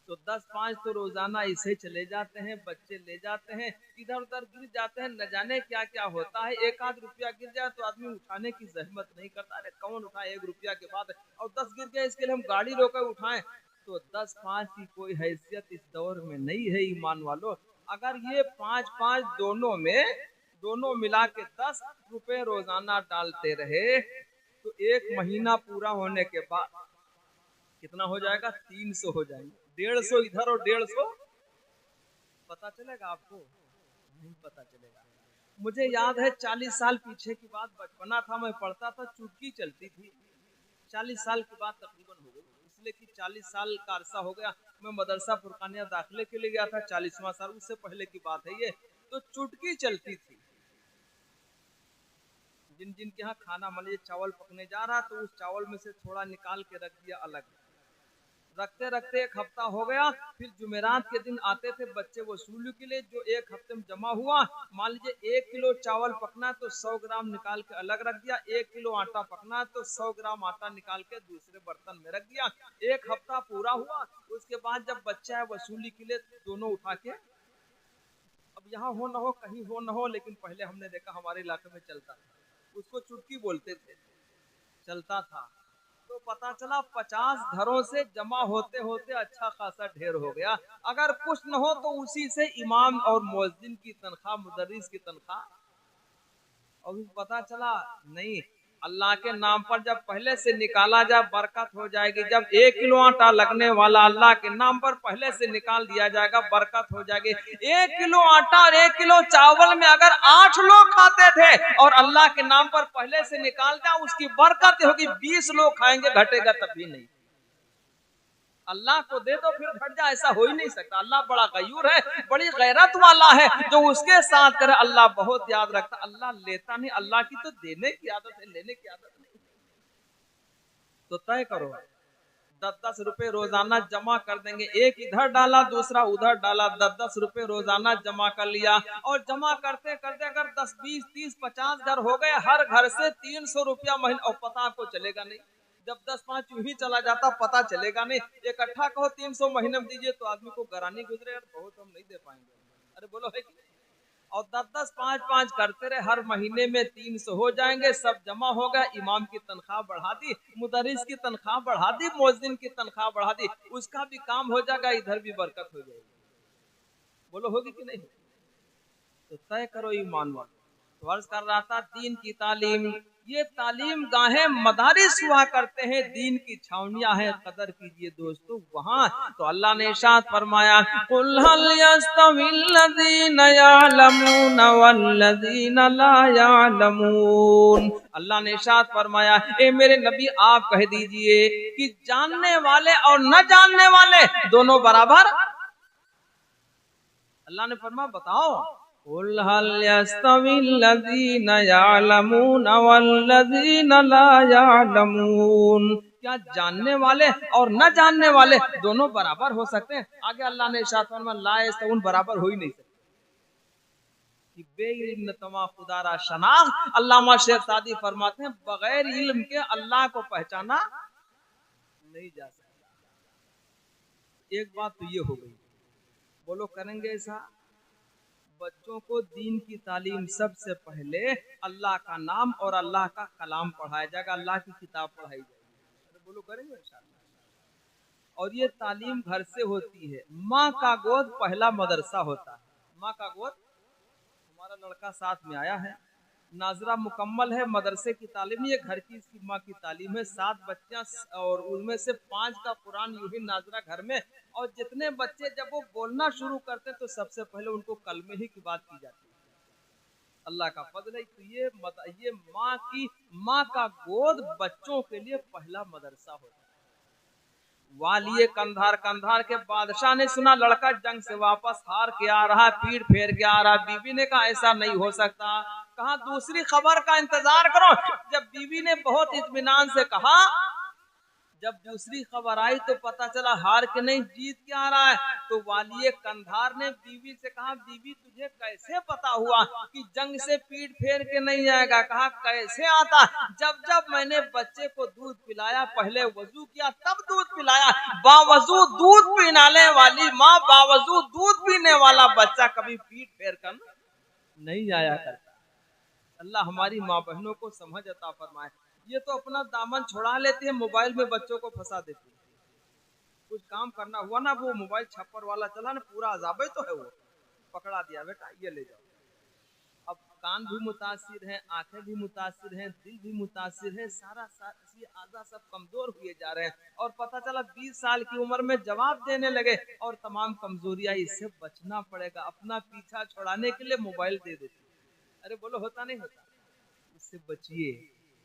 [SPEAKER 2] तो 10-5 तो रोजाना इसे चले जाते हैं, बच्चे ले जाते हैं, इधर उधर गिर जाते हैं, न जाने क्या क्या होता है। 1-आध रुपया गिर जाए तो आदमी उठाने की जहमत नहीं करता, अरे कौन उठाए 1 रुपया के बाद, और 10 गिर गए इसके लिए हम गाड़ी रोकर उठाएं। तो 10-5 की कोई हैसियत इस दौर में नहीं है ईमान वालों। अगर ये 5-5 दोनों मिला के 10 रुपए रोजाना डालते रहे तो 1 महीना पूरा होने के बाद कितना हो जाएगा? 300 हो जाएंगे। 150 इधर और 150, पता चलेगा आपको? नहीं पता चलेगा। मुझे याद है 40 साल पीछे की बात, बचपना था, मैं पढ़ता था, चुटकी चलती थी। 40 साल की बात तकरीबन हो गई, इसलिए कि 40 साल का अरसा हो गया। मैं मदरसा फुरकानिया दाखिले के लिए गया था, 40वां साल, उससे पहले की बात है ये। तो चुटकी चलती थी। जिन जिन के यहाँ खाना, मान लीजिए चावल पकने जा रहा, तो उस चावल में से थोड़ा निकाल के रख दिया अलग। रखते रखते 1 हफ्ता हो गया, फिर जुमेरात के दिन आते थे बच्चे वसूली के लिए, जो 1 हफ्ते में जमा हुआ। मान लीजिए 1 किलो चावल पकना तो 100 ग्राम निकाल के अलग रख दिया, 1 किलो आटा पकना तो 100 ग्राम आटा निकाल के दूसरे बर्तन में रख दिया। 1 हफ्ता पूरा हुआ, उसके बाद जब बच्चा है वसूली के लिए, दोनों उठा के, अब यहाँ हो न हो, कहीं हो न हो, लेकिन पहले हमने देखा हमारे इलाके में चलता था, उसको चुटकी बोलते थे, चलता था। तो पता चला 50 घरों से जमा होते होते अच्छा खासा ढेर हो गया। अगर कुछ न हो तो उसी से इमाम और मुअज्जिन की तनख्वाह, मुदर्रिस की तनख्वाह। और पता चला नहीं, अल्लाह के नाम पर जब पहले से निकाला जाए बरकत हो जाएगी। जब 1 किलो आटा लगने वाला अल्लाह के नाम पर पहले से निकाल दिया जाएगा, बरकत हो जाएगी। 1 किलो आटा और 1 किलो चावल में अगर 8 लोग खाते थे और अल्लाह के नाम पर पहले से निकाल जाए, उसकी बरकत होगी। 20 लोग खाएंगे, घटेगा तभी नहीं। अल्लाह को दे दो फिर घट जाए, ऐसा हो ही नहीं सकता। अल्लाह बड़ा गयूर है, बड़ी गैरत वाला है, जो उसके साथ करे अल्लाह बहुत याद रखता। अल्लाह लेता नहीं, अल्लाह की तो देने की आदत है, लेने की आदत नहीं। तो तय करो, 10-10 रुपए रोजाना जमा कर देंगे। एक इधर डाला, दूसरा उधर डाला, 10-10 रुपए रोजाना जमा कर लिया। और जमा करते करते अगर 10, 20, 30, 50 घर हो गए, हर घर से 300 रुपया महीना, और पता आपको चलेगा नहीं। जब 10-5 यूं ही चला जाता, पता चलेगा नहीं। इकट्ठा कहो 300 महीने में दीजिए, तो आदमी को गरानी गुजरे, यार बहुत हम नहीं दे पाएंगे, अरे बोलो है कि नहीं? और 10-10, 5-5 करते रहे, हर महीने में 300 हो जाएंगे, सब जमा हो गया। इमाम की तनख्वाह बढ़ा दी, मुदर्रिस की तनख्वाह बढ़ा दी, मुअज्जिन की तनख्वाह बढ़ा दी, उसका भी काम हो जाएगा, इधर भी बरकत हो जाएगी। बोलो होगी कि नहीं? तो तय करो ईमान वालों। तो अर्ज कर रहा था, दीन की तालीम, ये तालीम गाहें मदारिस हुआ करते हैं, दीन की छावनियां हैं, कदर कीजिए दोस्तों वहाँ। तो अल्लाह ने इरशाद फरमाया, कुल हल यस्तविल्लज़ीना यअलमून वल्लज़ीना ला यअलमून। अल्लाह ने इरशाद फरमाया, ए मेरे नबी आप कह दीजिए कि जानने वाले और न जानने वाले दोनों बराबर। अल्लाह ने फरमाया बताओ, कुल हल यस्तविल्लज़ीना यअलमून वल्लज़ीना ला यअलमून। क्या जानने वाले और न जानने वाले दोनों बराबर हो सकते हैं? आगे अल्लाह ने इरशाद फरमाया ला यस्तवून, बराबर हो ही नहीं सकते। कि बेइल्म तमा खुदारा शनाख्त, अल्लामा शेख सादी फरमाते हैं बगैर इल्म के अल्लाह को पहचाना नहीं जा सकता। एक बात तो ये हो गई, बोलो करेंगे ऐसा? बच्चों को दीन की तालीम सबसे पहले अल्लाह का नाम और अल्लाह का कलाम पढ़ाया जाएगा, अल्लाह की किताब पढ़ाई जाएगी। बोलो करेंगे इंशाअल्लाह। और ये तालीम घर से होती है। माँ का गोद पहला मदरसा होता है। माँ का गोद, हमारा लड़का साथ में आया है, नाजरा मुकम्मल है, मदरसे की तालीम, ये घर की इसकी माँ की तालीम है। 7 बच्चियां और उनमें से 5 का कुरान यूं ही नाजरा घर में। और जितने बच्चे जब वो बोलना शुरू करते तो सबसे पहले उनको कलमे ही की बात की जाती है। अल्लाह का फजल है। तो ये माँ का गोद बच्चों के लिए पहला मदरसा होता है। वालिए कंधार, कंधार के बादशाह ने सुना लड़का जंग से वापस हार के आ रहा, पीठ फेर के आ रहा। बीवी ने कहा ऐसा नहीं हो सकता, कहा दूसरी खबर का इंतजार करो। जब बीवी ने बहुत इत्मीनान से कहा, जब दूसरी खबर आई तो पता चला हार के नहीं जीत के आ रहा है। तो वालिए कंधार ने बीवी से कहा बीवी तुझे कैसे पता हुआ कि जंग से पीठ फेर के नहीं आएगा? कहा कैसे आता, जब जब मैंने बच्चे को दूध पिलाया, पहले वजू किया तब दूध पिलाया। बावजू दूध पिलाने वाली माँ, बावजू दूध पीने वाला बच्चा कभी पीठ फेर कर नहीं आया करता। अल्लाह हमारी माँ बहनों को समझ अता फरमाए। ये तो अपना दामन छुड़ा लेती है, मोबाइल में बच्चों को फंसा देती है। कुछ काम करना हुआ ना, वो मोबाइल छप्पर वाला चला ना, पूरा अजाब तो है, वो पकड़ा दिया बेटा ये ले जाओ। अब कान भी मुतासिर हैं, आंखें भी मुतासिर हैं, दिल भी मुतासिर है, सारा आजा सब कमजोर हुए जा रहे हैं। और पता चला 20 साल की उम्र में जवाब देने लगे और तमाम कमजोरियां। इससे बचना पड़ेगा। अपना पीछा छुड़ाने के लिए मोबाइल दे देती। अरे बोलो होता नहीं होता? इससे बचिए।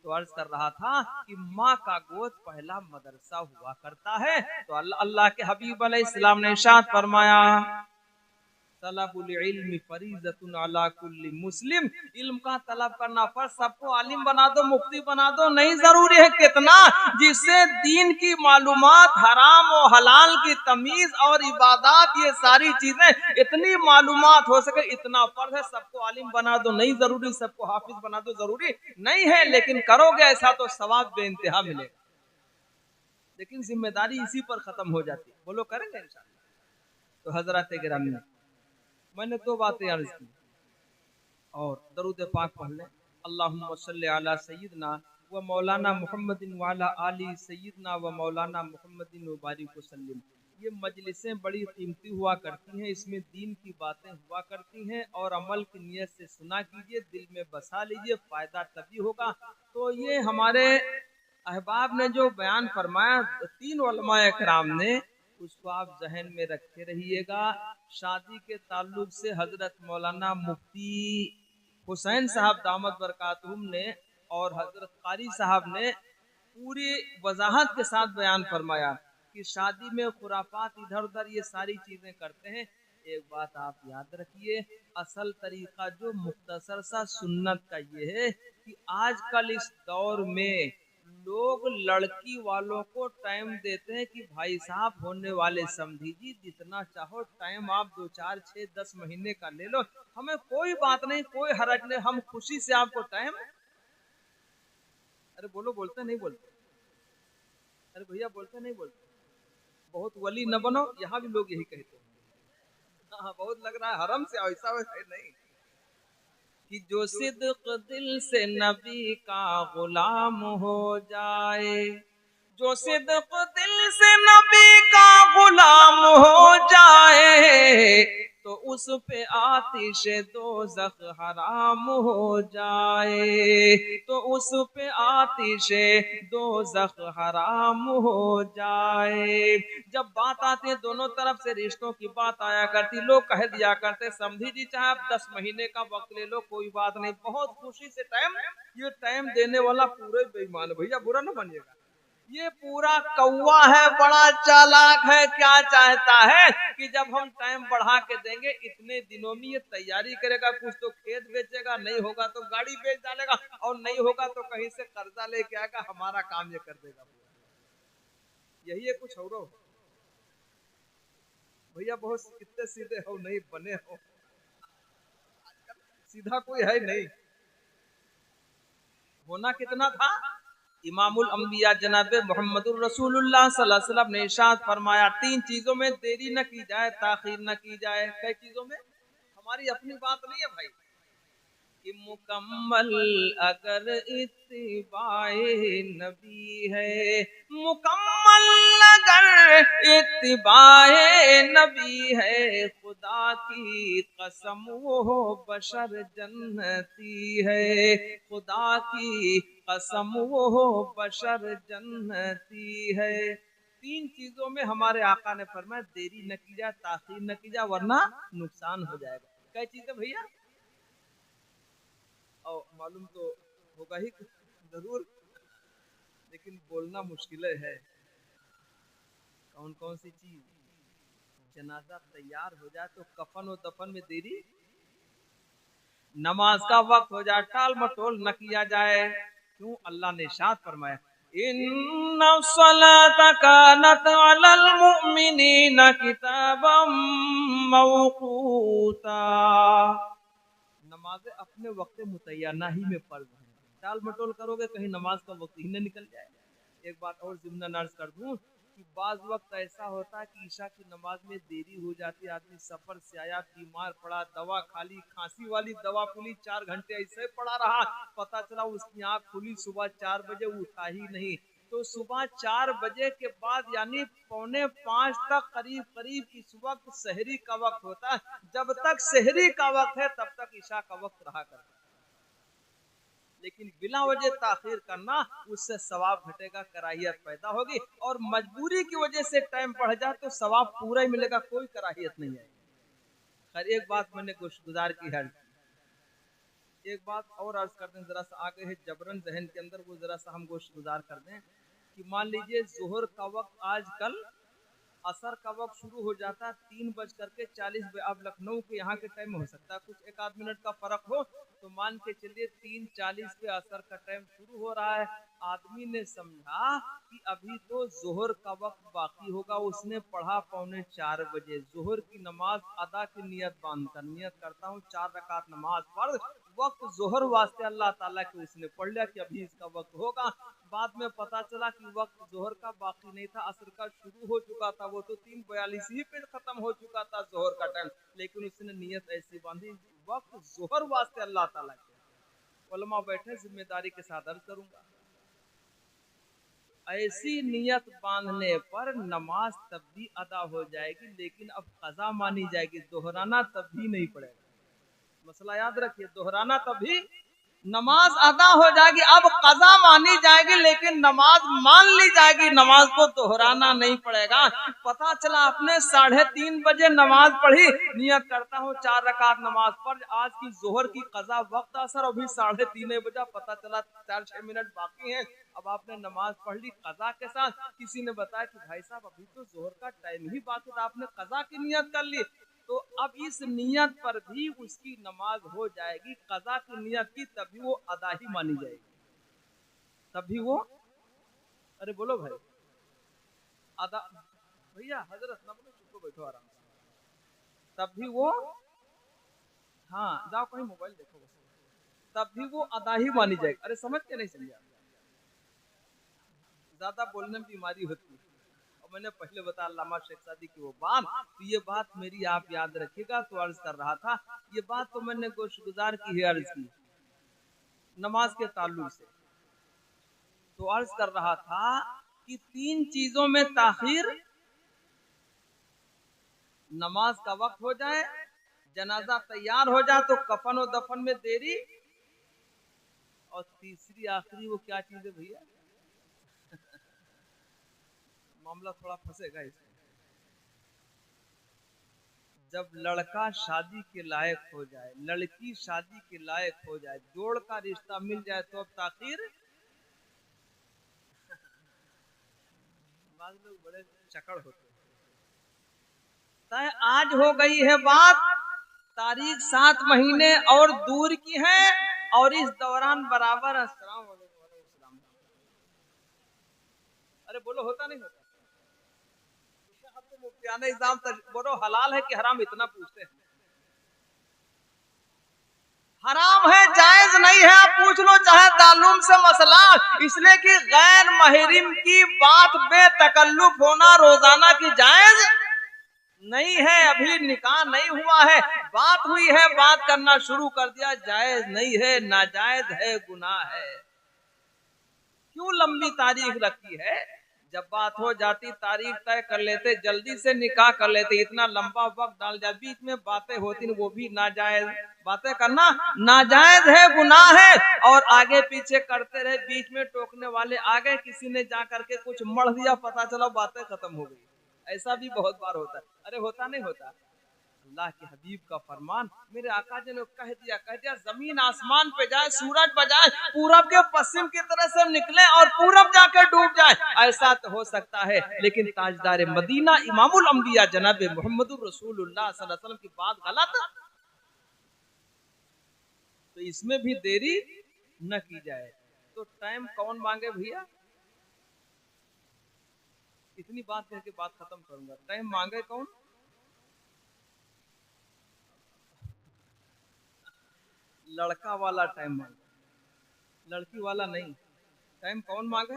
[SPEAKER 2] तो अर्ज कर रहा था कि माँ का गोद पहला मदरसा हुआ करता है। तो अल्लाह के हबीब अलैहिस्सलाम ने इरशाद फरमाया तलबुल इल्मी फरीज़तुन अला कुल्ली मुस्लिम, इल्म का तलब करना फर्ज। सबको आलिम बना दो, मुफ्ती बना दो नहीं जरूरी है। कितना, जिससे दीन की मालूमात, हराम और हलाल की तमीज और इबादत, ये सारी चीजें इतनी मालूमात हो सके, इतना फर्ज है। सबको आलिम बना दो नहीं जरूरी, सबको हाफिज बना दो जरूरी नहीं है। लेकिन करोगे ऐसा तो सवाब बेइंतहा मिलेगा। लेकिन जिम्मेदारी इसी पर खत्म हो जाती है। बोलो करेंगे इंशाअल्लाह। तो हजरत गिरामी, मैंने 2 बातें अर्ज की और दरूद पाक पढ़ लें। अल्लाहुम्मा सल्ली अला सय्यिदना व मौलाना मुहम्मदिन व अला आलि सय्यिदना व मौलाना मुहम्मदिन व बारिक वसल्लम। ये मजलिसें बड़ी कीमती हुआ करती हैं, इसमें दीन की बातें हुआ करती हैं और अमल की नियत से सुना कीजिए, दिल में बसा लीजिए, फायदा तभी होगा। तो ये हमारे अहबाब ने जो बयान फरमाया 3 उलमा इकराम ने, उसको आप जहन में रखे रहिएगा। शादी के ताल्लुक से हजरत मौलाना मुफ्ती हुसैन साहब दामत बरकातुहुम ने और हजरत कारी साहब ने पूरी वजाहत के साथ बयान फरमाया कि शादी में खुराफात इधर उधर ये सारी चीजें करते हैं। एक बात आप याद रखिए, असल तरीका जो मुख्तसर सा सुन्नत का ये है कि आजकल इस दौर में लोग लड़की वालों को टाइम देते हैं कि भाई साहब होने वाले समझी जी, जितना चाहो टाइम आप 2, 4, 6, 10 महीने का ले लो, हमें कोई बात नहीं, कोई हरज नहीं, हम खुशी से आपको टाइम। अरे बोलो, बोलते नहीं बोलते? अरे भैया बोलते नहीं बोलते? बहुत वली न बनो, यहाँ भी लोग यही कहते हैं। हाँ, बहुत लग रहा है हरम से, ऐसा वैसा नहीं कि जो सिद्क दिल से नबी का गुलाम हो जाए, जो सिद्क दिल से नबी का गुलाम हो जाए, तो उस पे आतिश दोज़ख हराम हो जाए, तो उस पे आतिश दोज़ख हराम हो जाए। जब बात आती है दोनों तरफ से रिश्तों की बात आया करती, लोग कह दिया करते समझी जी चाहे आप 10 महीने का वक्त ले लो कोई बात नहीं, बहुत खुशी से टाइम। ये टाइम देने वाला पूरे बेईमान है भैया, बुरा ना बनिएगा। ये पूरा कौवा है, बड़ा चालाक है। क्या चाहता है कि जब हम टाइम बढ़ा के देंगे, इतने दिनों में ये तैयारी करेगा, कुछ तो खेत बेचेगा, नहीं होगा तो गाड़ी बेच डालेगा, और नहीं होगा तो कहीं से कर्जा लेके आएगा, हमारा काम ये कर देगा। यही है कुछ और हो भैया, बहुत कितने सीधे हो नहीं बने हो, सीधा कोई है नहीं। होना कितना था। इमामुल अंबिया जनाबे मोहम्मदुर रसूलुल्लाह सल्लल्लाहु अलैहि वसल्लम ने इरशाद फरमाया, 3 चीजों में देरी न की जाए, ताखीर न की जाए। कई चीजों में? हमारी अपनी बात नहीं है भाई, कि मुकम्मल अगर इत्तिबाए नबी है, मुकम्मल अगर इत्तिबाए नबी है, खुदा की कसम वो बशर जन्नती है, खुदा की कसम वो बशर जन्नती है। 3 चीजों में हमारे आका ने फरमाया देरी न की जाए, ताखीर न की जाए, वरना नुकसान हो जाएगा। क्या चीज है भैया? और मालूम तो होगा ही जरूर, लेकिन बोलना मुश्किल है। कौन कौन सी चीज? जनाजा तैयार हो जाए तो कफन और दफन में देरी, नमाज का वक्त हो जाए टाल मटोल न किया जाए। क्यों? अल्लाह ने इरशाद फरमाया, इन्ना सलाता कानत अलल मुमिनीना किताबम मौकूता। नमाजें अपने वक्त मुतय्यना ही में फर्ज है। टाल मटोल करोगे कहीं नमाज का वक्त ही न निकल जाए। एक बात और जिम्ना अर्ज कर दूं कि बाज वक्त ऐसा होता है कि ईशा की नमाज में देरी हो जाती है, आदमी सफर से आया, बीमार पड़ा, दवा खाली, खांसी वाली दवा खुली, 4 घंटे ऐसे पड़ा रहा, पता चला उसकी आंख खुली सुबह 4 बजे, उठा ही नहीं। तो सुबह 4 बजे के बाद यानी 4:45 तक करीब करीब इस वक्त सहरी का वक्त होता है। जब तक सहरी का वक्त है तब तक ईशा का वक्त रहा करता है, लेकिन बिना वजह ताखीर करना उससे सवाब घटेगा, कराहियत पैदा होगी, और मजबूरी की वजह से टाइम बढ़ जाए तो सवाब पूरा ही मिलेगा, कोई कराहियत नहीं है। खैर एक बात मैंने गुजार की है, एक बात और अर्ज कर दें, जरा सा आगे है जबरन जहन के अंदर, वो जरा सा हम गुजार कर दें कि मान लीजिए जोहर का वक्त आजकल, असर का वक्त शुरू हो जाता है 3:40। अब लखनऊ के यहाँ के टाइम में हो सकता है कुछ 1 आध मिनट का फर्क हो, तो मान के चलिए 3:40 पे असर का टाइम शुरू हो रहा है। आदमी ने समझा कि अभी तो जोहर का वक्त बाकी होगा, उसने पढ़ा 3:45 बजे, जोहर की नमाज अदा की नियत बांधकर, नियत करता हूँ 4 रकात नमाज पढ़, वक्त जोहर वास्ते अल्लाह ताला के उसने पढ़ लिया कि अभी इसका वक्त होगा। बाद में पता चला कि वक्त जोहर का बाकी नहीं था, असर का शुरू हो चुका था, वो तो 3:42 ही पे खत्म हो चुका था जोहर का टाइम, लेकिन उसने नियत ऐसी बांधी वक्त जोहर वास्ते अल्लाह ताला के। उलमा बैठे, जिम्मेदारी के साथ अर्ज करूंगा, ऐसी नियत बांधने पर नमाज तब भी अदा हो जाएगी, लेकिन अब कज़ा मानी जाएगी, दोहराना तब भी नहीं पड़ेगा। मसला याद रखिए, दोहराना तब भी, नमाज अदा हो जाएगी, अब कज़ा मानी जाएगी, लेकिन नमाज मान ली जाएगी, नमाज को दोहराना नहीं पड़ेगा। पता चला आपने 3:30 बजे नमाज पढ़ी, नियत करता हूँ 4 रकात नमाज पढ़, आज की जोहर की कज़ा वक्त असर अभी 3:30 बजा, पता चला 4-6 मिनट बाकी है, अब आपने नमाज पढ़ ली कज़ा के साथ। किसी ने बताया कि भाई साहब अभी तो जोहर का टाइम ही बाकी था, आपने कज़ा की नियत कर ली, तो अब इस नियत पर भी उसकी नमाज हो जाएगी, कज़ा की नियत की, तभी वो अदा ही मानी जाएगी, तभी वो, अरे बोलो भाई, अदा, भैया हजरत ना बोलो, चुप बैठो आराम से, तभी वो, हाँ जाओ कहीं मोबाइल देखो, तब भी वो अदा ही मानी जाएगी। अरे समझ के नहीं समझा, ज्यादा बोलने में बीमारी होती है, और मैंने पहले बताया अल्लामा शेख सादी की वो बात, तो ये बात मेरी आप याद रखिएगा। तो अर्ज कर रहा था, ये बात तो मैंने गुजार की है, अर्ज की नमाज के ताल्लुक से, तो अर्ज कर रहा था कि 3 चीजों में ताखीर, नमाज का वक्त हो जाए, जनाजा तैयार हो जाए तो कफन और दफन में देरी, और तीसरी आखिरी वो क्या चीज है भैया? मामला थोड़ा फंसेगा इसमें, जब लड़का शादी के लायक हो जाए, लड़की शादी के लायक हो जाए, जोड़ का रिश्ता मिल जाए, तो अब ताखीर, बाद लोग बड़े चकड़ होते हैं। आज हो गई है बात, तारीख 7 महीने और दूर की है, और इस दौरान बराबर अस्सलाम वालेकुम, अरे बोलो होता नहीं होता, सूफियाने इस्लाम बोलो हलाल है कि हराम, इतना पूछते हैं। हराम है, जायज नहीं है, आप पूछ लो चाहे ताल्लुम से मसला, इसलिए कि गैर महरिम की बात बेतकल्लुफ होना रोजाना की जायज नहीं है। अभी निकाह नहीं हुआ है, बात हुई है, बात करना शुरू कर दिया, जायज नहीं है, नाजायज है, गुनाह है। क्यों लंबी तारीख रखी है? जब बात हो जाती तारीख तय कर लेते, जल्दी से निकाह कर लेते, इतना लंबा वक्त डाल जाए, बीच में बातें होती वो भी नाजायज। बातें करना नाजायज है, गुनाह है, और आगे पीछे करते रहे, बीच में टोकने वाले आ गए, किसी ने जा करके कुछ मढ़ दिया, पता चला बातें खत्म हो गई। ऐसा भी बहुत बार होता है। अरे होता नहीं होता? अल्लाह के हबीब का फरमान, मेरे आका जी ने कह दिया जमीन आसमान पे जाए, सूरज बजाए, पूरब के पश्चिम की तरह से निकले और पूरब जाके डूब जाए, ऐसा तो हो सकता है, लेकिन ताजदार मदीना इमामुल अंबिया जनाब मोहम्मदुर रसूलुल्लाह सल्लल्लाहु अलैहि वसल्लम की बात गलत, तो इसमें भी देरी न की जाए। तो टाइम कौन मांगे भैया? इतनी बात करके बात खत्म करूंगा। टाइम मांगे कौन? लड़का वाला टाइम मांगे, लड़की वाला नहीं। टाइम कौन मांगे?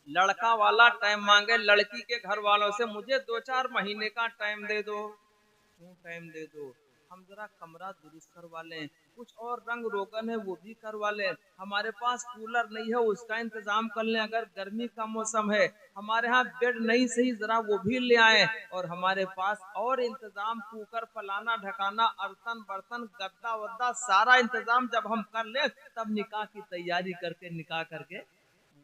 [SPEAKER 2] लड़का वाला टाइम मांगे लड़की के घर वालों से, मुझे 2-4 महीने का टाइम दे दो। क्यों टाइम दे दो? हम जरा कमरा दुरुस्त करवा लें, कुछ और रंग रोगन है वो भी करवा लें, हमारे पास कूलर नहीं है उसका इंतजाम कर लें, अगर गर्मी का मौसम है हमारे यहाँ बेड नहीं सही जरा वो भी ले आए, और हमारे पास और इंतजाम कुकर फलाना ढकाना अर्तन बर्तन गद्दा वद्दा सारा इंतजाम जब हम कर ले, तब निकाह की तैयारी करके निकाह करके।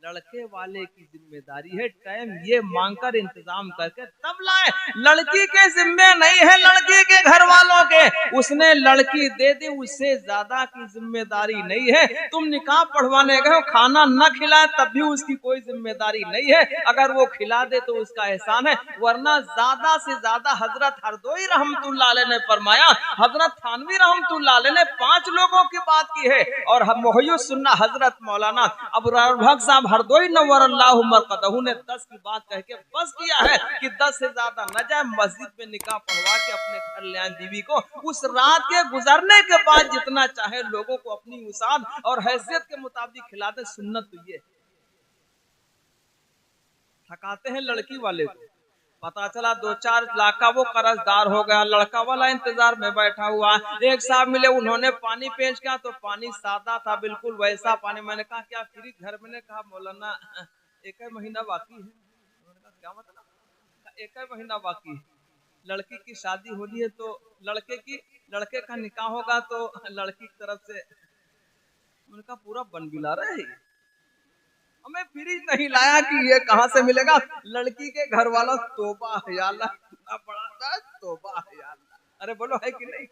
[SPEAKER 2] लड़के वाले की जिम्मेदारी है टाइम ये मांगकर इंतजाम करके तब लाए। लड़की के जिम्मे नहीं है, लड़की के घर वालों के। उसने लड़की दे दी, उससे ज्यादा की जिम्मेदारी नहीं है। तुम निकाह पढ़वाने गए हो, खाना न खिलाए तब भी उसकी कोई जिम्मेदारी नहीं है, अगर वो खिला दे तो उसका एहसान है, वरना ज्यादा से ज्यादा हजरत हरदोई रहमतुल्लाह अलैह ने फरमाया, हजरत थानवी रहमतुल्लाह अलैह ने 5 लोगों की बात की है, और हम मुहय्यिस सुन्ना हजरत मौलाना अबरार भक्त साहब हरदोई नव्वरल्लाहु मरकदहू ने 10 की बात कह के बस किया है कि 10 से ज्यादा न जाए, मस्जिद में निकाह पढ़वा के अपने घर ले आए बीवी को, उस रात के गुजरने के बाद जितना चाहे लोगों को अपनी उसाद और हैसियत के मुताबिक खिला दे। सुन्नत तो ये थकाते हैं लड़की वाले को, पता चला 2-4 लाख का वो कर्जदार हो गया, लड़का वाला इंतजार में बैठा हुआ। एक साहब मिले, उन्होंने पानी पेश किया तो पानी सादा था, बिल्कुल वैसा पानी। मैंने कहा क्या फ्री घर? मैंने कहा मौलाना 1 महीना बाकी है। उन्होंने कहा क्या मतलब? 1 महीना बाकी है, लड़की की शादी होनी है, तो लड़के का निकाह होगा, तो लड़की की तरफ से। मैंने कहा पूरा बन बिला रहे हैं, हमें फ्रिज नहीं लाया कि ये कहां से मिलेगा? लड़की के घर वाला तोबा है या अल्लाह, बड़ा तोबा है या अल्लाह। अरे बोलो है कि नहीं?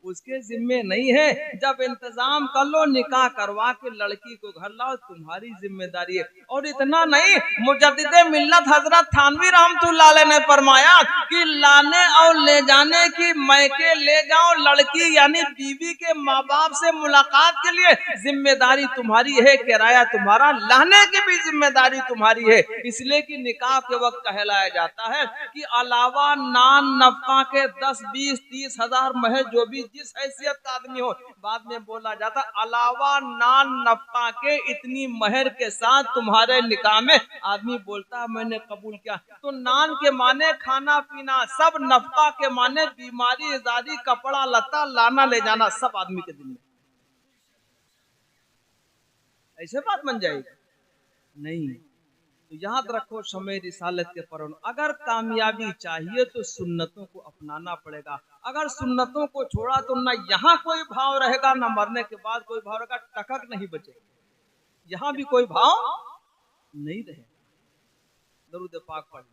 [SPEAKER 2] उसके जिम्मे नहीं है, जब इंतजाम कर लो निकाह करवा के लड़की को घर लाओ, तुम्हारी जिम्मेदारी है। और इतना नहीं, मुजद्दिदे मिल्लत हजरत थानवी रहमतुल्लाह अलैह ने फरमाया कि लाने और ले जाने की मैके ले जाओ, लड़की यानी बीवी के माँ बाप से मुलाकात के लिए जिम्मेदारी तुम्हारी है, किराया तुम्हारा, लाने की भी जिम्मेदारी तुम्हारी है। इसलिए कि निकाह के वक्त कहलाया जाता है कि अलावा नान नफका के 10-20-30 हजार महज जो भी जिस हैसियत का आदमी हो, बाद में बोला जाता अलावा नान नफका के इतनी महर के साथ तुम्हारे निकाह में, आदमी बोलता है मैंने कबूल किया। तो नान के माने खाना पीना, सब नफका के माने बीमारी इजादी कपड़ा लत्ता लाना ले जाना, सब आदमी के दिन में। ऐसे बात बन जाएगी नहीं। तो याद रखो समय रिसालत के परवन, अगर कामयाबी चाहिए तो सुन्नतों को अपनाना पड़ेगा। अगर सुन्नतों को छोड़ा तो न यहाँ कोई भाव रहेगा, न मरने के बाद कोई भाव रहेगा, टकक नहीं बचेगी, यहाँ भी कोई भाव नहीं रहेगा। दरूद पाक पढ़,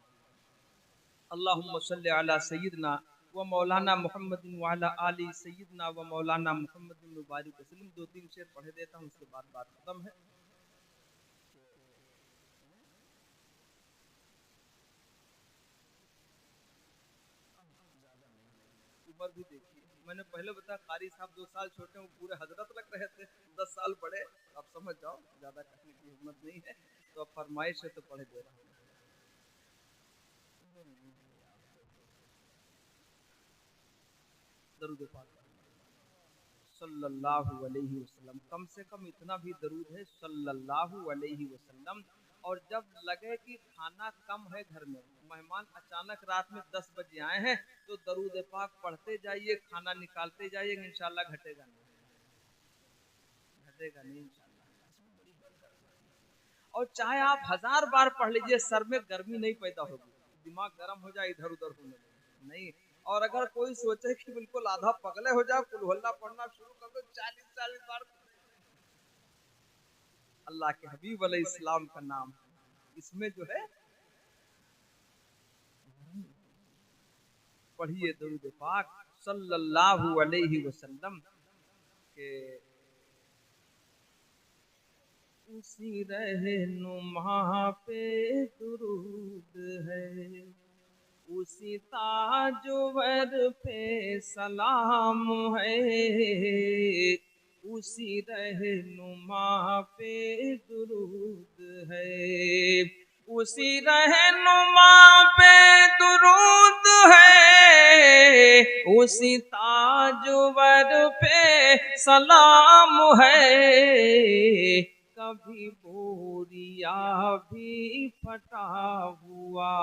[SPEAKER 2] अल्लाहुम्मा सल्ली अला सय्यिदना व मौलाना मुहम्मदिन व अला आलि सय्यिदना व मौलाना मुहम्मदिन मुबारक वसल्लम। 2-3 शेर पढ़े देता हूँ, उसके बाद बात खत्म है। उम्र भी देखिए, मैंने पहले बताया कारी साहब 2 साल छोटे, वो पूरे हजरत लग रहे थे, 10 साल बड़े। अब समझ जाओ ज्यादा कहने की हिम्मत नहीं है, तो अब फरमाइश है तो पढ़े दे रहा हूँ। दरूद पाक सल्लल्लाहु अलैहि वसल्लम। कम से कम इतना भी दरूद है सल्लल्लाहु अलैहि वसल्लम। और जब लगे कि खाना कम है घर में, मेहमान अचानक रात में 10 बजे आए हैं, तो दरूद पाक पढ़ते जाइए, खाना निकालते जाइए, इंशाल्लाह घटेगा नहीं, घटेगा नहीं इंशाल्लाह। इसमें बड़ी बरकत है। और चाहे आप 1000 बार पढ़ लीजिए, सर में गर्मी नहीं पैदा होगी, दिमाग गर्म हो जाए इधर उधर होने लगे नहीं। और अगर कोई सोचे कि बिल्कुल आधा पगले हो जाए, कुल हल्ला पढ़ना शुरू कर दो 40-40 बार। अल्लाह के हबीब अलैहिस्सलाम का नाम इसमें जो है, पढ़िए दरूद पाक सल्लल्लाहु अलैहि वसल्लम के। उसी रहनुमा पे दुरूद है, उसी ताजवर पे सलाम है, उसी रहनुमा पे दुरूद है, उसी रहनुमा पे दुरूद है, उसी ताजवर पे सलाम है। कभी बोरिया भी फटा हुआ,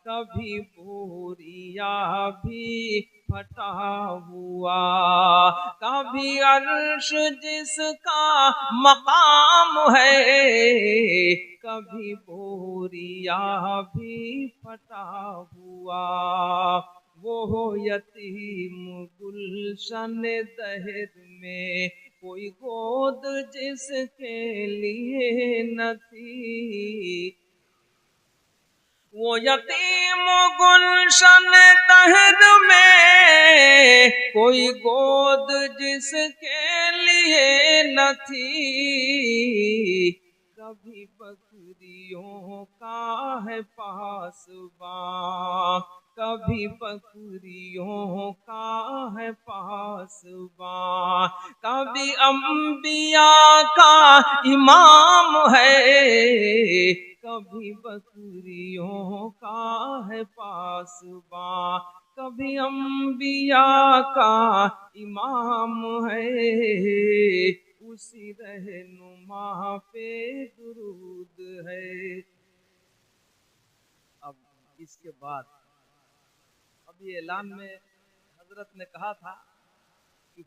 [SPEAKER 2] कभी बोरिया भी फटा हुआ, कभी अर्श जिसका मकाम है, कभी बोरिया भी फटा हुआ। वो हो यतीम गुलशन दहर में, कोई गोद जिसके लिए न थी। वो यतीम गुलशन दहर में, कोई गोद जिसके लिए न थी। कभी बकरियों का है पासबां, कभी बकरियों का है पासबां, कभी अंबिया का इमाम है, कभी बकरियों का है पासबां, कभी अंबिया का इमाम है। उसी रहनुमा पे दुरूद है। अब इसके बाद अभी ऐलान में हजरत ने कहा था कि